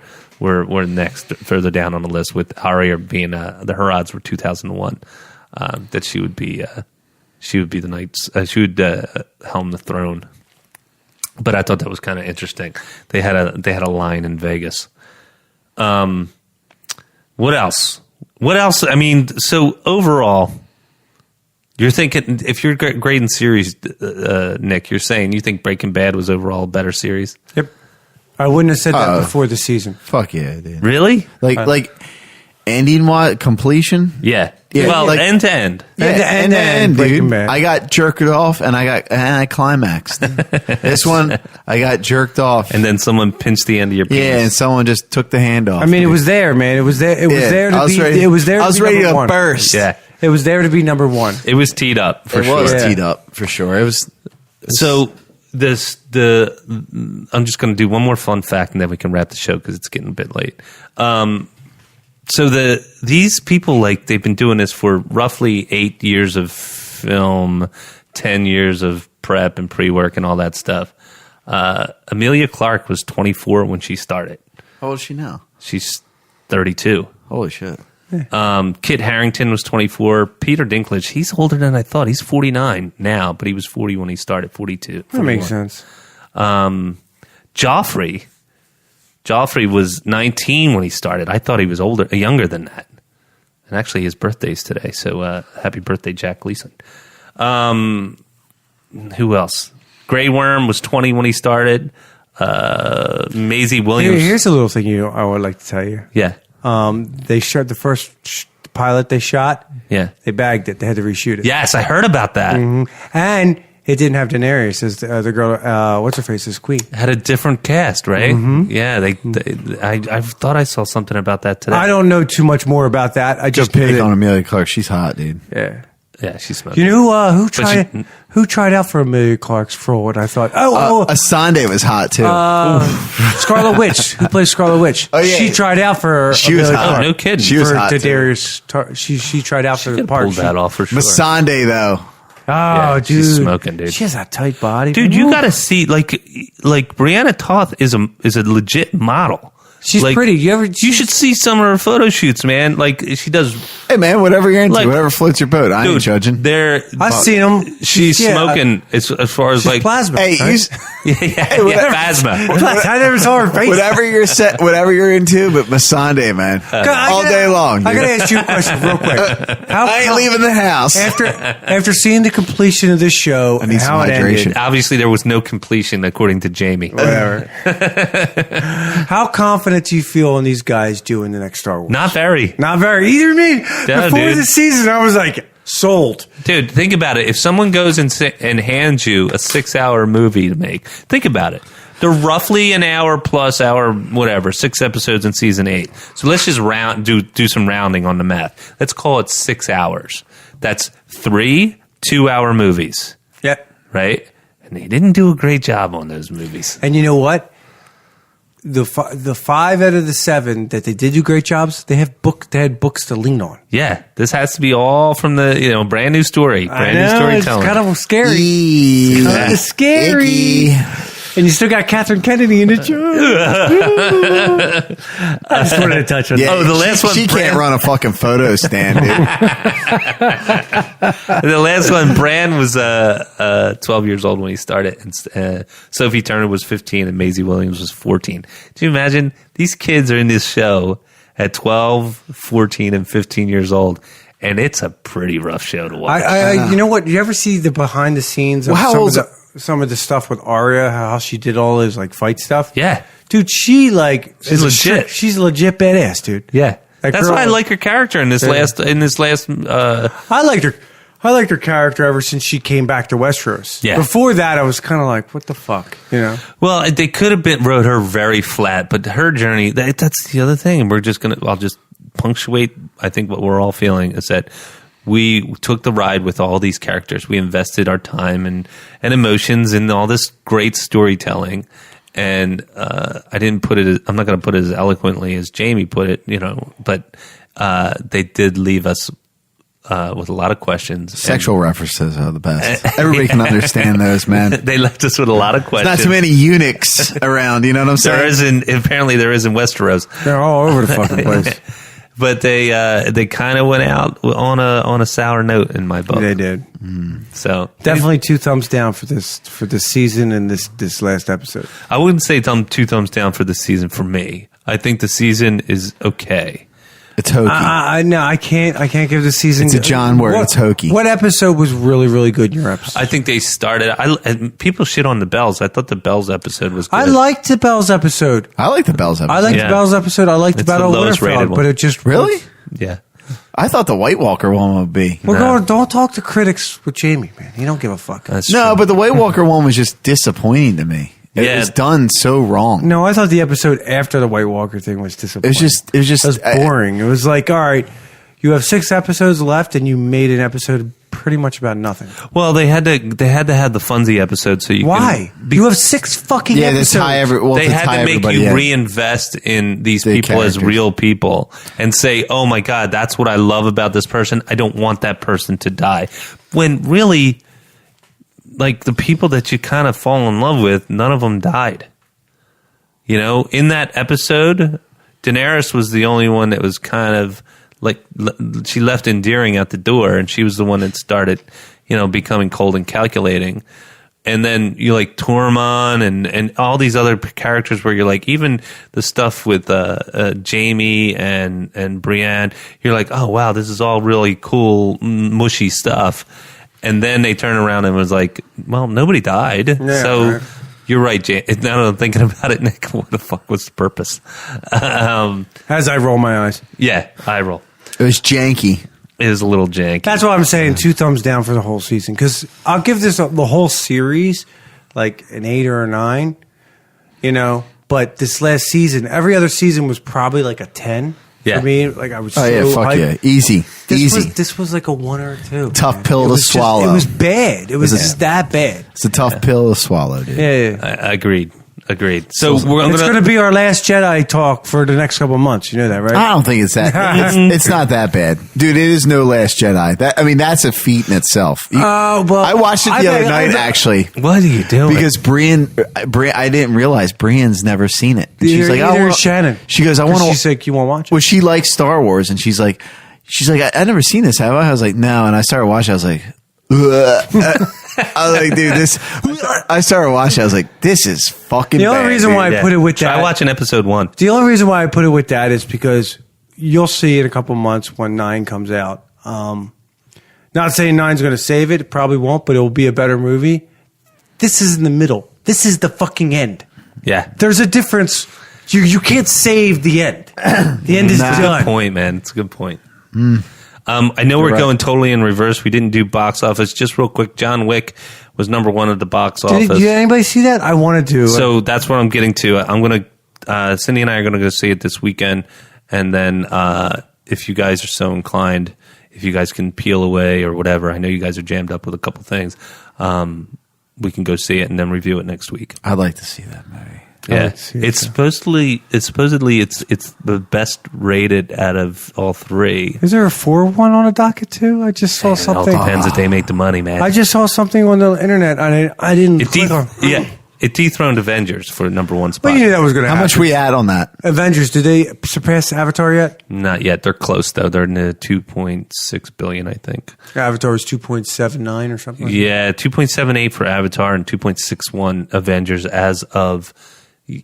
next further down on the list, with Arya being her odds were 2001 that she would be the knight's she would helm the throne. But I thought that was kind of interesting. They had a line in Vegas. What else? I mean, so overall, you're thinking, if you're grading series, Nick, you're saying you think Breaking Bad was overall a better series? Yep. I wouldn't have said that before the season. Fuck yeah, dude. Really? Like ending what? Completion? Yeah. Yeah, well, end to end. Yeah, end to end, Breaking dude. Bad. I got jerked off, and I climaxed. This one, I got jerked off, And then someone pinched the end of your penis. yeah, and someone just took the hand off. I mean, it was there, man. It was there. It was there to be. Ready, it was there. I was to be ready number to one. burst. Yeah. It was there to be number 1. It was teed up for It sure. was Yeah. teed up for sure. It was. So I'm just going to do one more fun fact, and then we can wrap the show because it's getting a bit late. So these people, they've been doing this for roughly 8 years of film, 10 years of prep and pre-work and all that stuff. Amelia Clark was 24 when she started. How old is she now? She's 32. Holy shit! Kit Harington was 24. Peter Dinklage, he's older than I thought. He's 49 now, but he was 40 when he started, 42. That makes sense. Joffrey was 19 when he started. I thought he was younger than that. And actually, his birthday's today, so happy birthday, Jack Gleason. Who else? Grey Worm was 20 when he started. Maisie Williams. Here's a little thing I would like to tell you. Yeah. They shot the first pilot they shot. Yeah. They bagged it. They had to reshoot it. Yes, I heard about that. Mm-hmm. And it didn't have Daenerys as the girl. What's her face as queen? Had a different cast, right? Yeah, I thought I saw something about that today. I don't know too much more about that. I just Pick on Amelia Clark. She's hot, dude. Yeah. Yeah, she's smoking. You know who tried out for Amelia Clark's role? And I thought, Asande was hot too. Scarlet Witch. Who plays Scarlet Witch? Oh, yeah. She tried out for. She was Amelia hot. Clark. No kidding. She was for hot too. Daenerys. She tried out for the part. Pulled that off for sure. Masande though. Oh, Yeah, dude, she's smoking, dude. She has a tight body, Dude, you got to see like Brianna Toth is a legit model. She's Like, pretty. You should see some of her photo shoots, man. Like she does. Hey man, whatever you're into, Like, whatever floats your boat. I ain't judging. I've seen them. She's smoking as far as She's like plasma. Hey, right? plasma. I never saw her face. whatever you're into, but Masande, man, all day long. I dude. gotta ask you a question real quick. I ain't leaving the house. After seeing the completion of this show I need and some how it hydration. ended, Obviously, there was no completion according to Jamie. whatever. How confident do you in these guys doing the next Star Wars? Not very. Not very. Either me. Yeah, Before dude. the season, I was like, sold. Dude, think about it. If someone goes and hands you a 6-hour movie to make, think about it. They're roughly an hour plus hour, whatever, 6 episodes in season 8. So let's just do some rounding on the math. Let's call it 6 hours. That's 3 2-hour movies, Yep. right? And they didn't do a great job on those movies. And you know what? The 5 out of the 7 that they did do great jobs, they had books to lean on. Yeah, this has to be all from the brand new story, brand new storytelling. It's kind of scary. Eee, Kind of scary. icky. And you still got Catherine Kennedy in the job. I just wanted to touch on Yeah, that. the last one, She can't run a fucking photo stand, dude. The last one, Bran was 12 years old when he started, and Sophie Turner was 15, and Maisie Williams was 14. Do you imagine? These kids are in this show at 12, 14, and 15 years old, and it's a pretty rough show to watch. You know what? You ever see the behind the scenes of Well, how some of the stuff with Arya, how she did all this like fight stuff? Yeah. Dude, she's She's legit. She's a legit badass, dude. Yeah. That That's girl- why I like her character in this last. I liked her. I liked her character ever since she came back to Westeros. Yeah. Before that, I was kind of like, what the fuck? You know? Well, they could have wrote her very flat, but her journey, that's the other thing. And I'll just punctuate, I think what we're all feeling is that we took the ride with all these characters. We invested our time and emotions in all this great storytelling. And I didn't put it, I'm not going to put it as eloquently as Jamie put it, but they did leave us with a lot of questions. Sexual references are the best. Everybody can understand those, man. They left us with a lot of questions. Not too many eunuchs around, you know what I'm saying? Apparently there is in Westeros. They're all over the fucking place. But they kind of went out on a sour note in my book. They did. So Definitely 2 thumbs down for this season and this last episode. I wouldn't say 2 thumbs down for the season for me. I think the season is okay. It's hokey. No, I can't give the season. It's a John word. It's hokey. What episode was really, really good in your episode? I think they started. People shit on the Bells. I thought the Bells episode was good. I liked the Bells episode. I like the Bells episode. I liked Yeah. the Bells episode. I liked the It's the Battle of lowest rated Winterfell, one. but it just Really? Yeah. I thought the White Walker one would be. We're No. going. Don't talk to critics with Jamie, man. He don't give a fuck. That's No, true. but the White Walker one was just disappointing to me. It Yeah. was done so wrong. No, I thought the episode after the White Walker thing was disappointing. It was just It was boring. It was like, all right, you have 6 episodes left, and you made an episode pretty much about nothing. Well, they had to have the Funzy episode so you Why? can. You have 6 fucking yeah, episodes. to tie They had to make everybody you in. reinvest in these The people as characters. real people and say, "Oh my God, that's what I love about this person. I don't want that person to die." When really, like the people that you kind of fall in love with, none of them died. In that episode, Daenerys was the only one that was kind of like she left endearing at the door, and she was the one that started, becoming cold and calculating. And then you like Tormund and all these other characters where you're like, even the stuff with Jamie and Brienne, you're like, oh wow, this is all really cool, mushy stuff. And then they turn around and was like, well, nobody died. Yeah, so right. You're right, Now that I'm thinking about it, Nick, what the fuck was the purpose? As I roll my eyes. Yeah, I roll. It was janky. is a little janky. That's why I'm saying 2 thumbs down for the whole season, because I'll give this the whole series like an 8 or a 9, But this last season, every other season was probably like a 10 for me. Like I was fuck hyped. yeah, easy. This was like a 1 or a 2. Tough pill to swallow. It was bad. It was just that bad. It's a tough pill to swallow, dude. Yeah. I agreed. So it's going to be our last Jedi talk for the next couple of months. You know that, right? I don't think it's that. It's not that bad, dude. It is no Last Jedi. That's a feat in itself. I watched it the other night. Actually, what are you doing? Because Brienne, I didn't realize Brienne's never seen it. And she's like, Shannon. She goes, I want to. She's like, you want to watch it? Well, she likes Star Wars, and she's like, I never seen this, have I? I was like, no. And I started watching. I was like, I was like, dude, this. I started watching. I was like, this is fucking. The only reason why I put it with that. Try watching episode 1. The only reason why I put it with that is because you'll see in a couple months when 9 comes out. Not saying 9's going to save it. It probably won't, but it will be a better movie. This is in the middle. This is the fucking end. Yeah. There's a difference. You can't save the end. The end is done. It's a good point, man. It's a good point. I know we're going totally in reverse. We didn't do box office. Just real quick, John Wick was number 1 at the box office. Did anybody see that? I wanted to. So that's what I'm getting to. I'm going to, Cindy and I are going to go see it this weekend. And then if you guys are so inclined, if you guys can peel away or whatever, I know you guys are jammed up with a couple things, we can go see it and then review it next week. I'd like to see that movie. Yeah, it's supposedly it's the best rated out of all 3. Is there a 4-1 on a docket too? I just saw something. It all depends if they make the money, man. I just saw something on the internet. I didn't. Click on. Yeah, it dethroned Avengers for number 1 spot. But you knew that was going to happen. How much we add on that? Avengers, did they surpass Avatar yet? Not yet. They're close though. They're in the 2.6 billion, I think. Avatar is 2.79 or something. Yeah, 2.78 for Avatar and 2.61 Avengers as of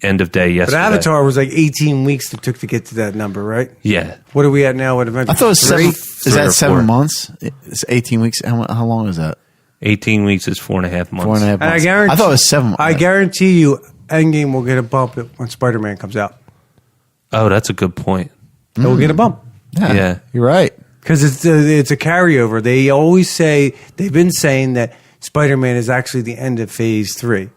end of day yesterday. But Avatar was like 18 weeks it took to get to that number, right? Yeah. What are we at now with Avengers? I thought it was 7. Is that 7 4 months? It's 18 weeks. How long is that? 18 weeks is 4.5 months. 4.5 months. I thought it was 7 months. I guarantee you Endgame will get a bump when Spider-Man comes out. Oh, that's a good point. It will get a bump. Yeah. You're right. Because it's a carryover. They always say, they've been saying that Spider-Man is actually the end of Phase 3.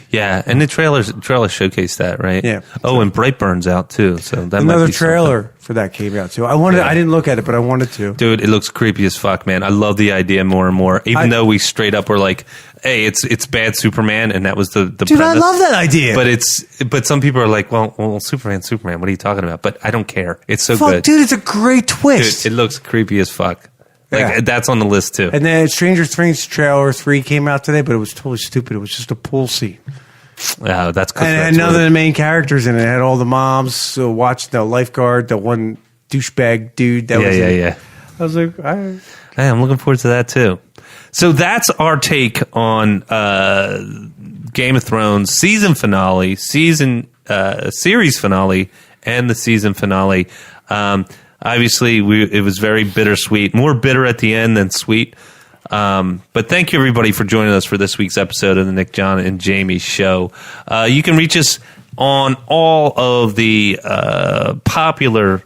Yeah, and the trailer showcased that, right? Yeah. Oh, and Brightburn's out too, so that another might be trailer something. for that came out too. I didn't look at it, but I wanted to. Dude, it looks creepy as fuck, man. I love the idea more and more. Even though we straight up were like, "Hey, it's bad Superman," and that was the dude. premise. I love that idea. But some people are like, "Well, Superman. What are you talking about?" But I don't care. It's so good, dude. It's a great twist. Dude, it looks creepy as fuck. Like that's on the list too. And then Stranger Things trailer 3 came out today, but it was totally stupid. It was just a pool scene. Oh, that's and none of the main characters in it. It had all the moms watch the lifeguard, the one douchebag dude. That was yeah. I was like, hey, I'm looking forward to that too. So that's our take on Game of Thrones season finale, series finale, and the season finale. Obviously, it was very bittersweet, more bitter at the end than sweet. But thank you everybody for joining us for this week's episode of the Nick, John, and Jamie show. You can reach us on all of the popular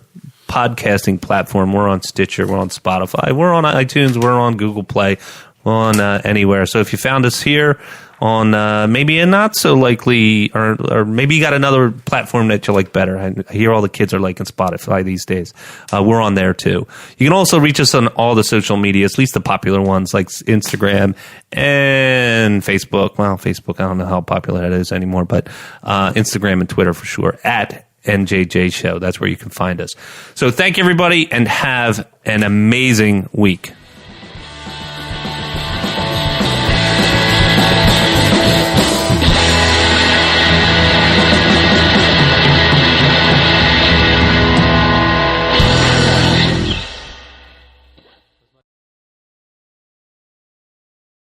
podcasting platform. We're on Stitcher, we're on Spotify, we're on iTunes, we're on Google Play, we're on anywhere. So if you found us here on maybe a not so likely, or maybe you got another platform that you like better. I hear all the kids are liking Spotify these days. We're on there too. You can also reach us on all the social media, at least the popular ones like Instagram and Facebook. Well, Facebook, I don't know how popular that is anymore, but Instagram and Twitter for sure, at NJJ Show. That's where you can find us. So thank you everybody and have an amazing week.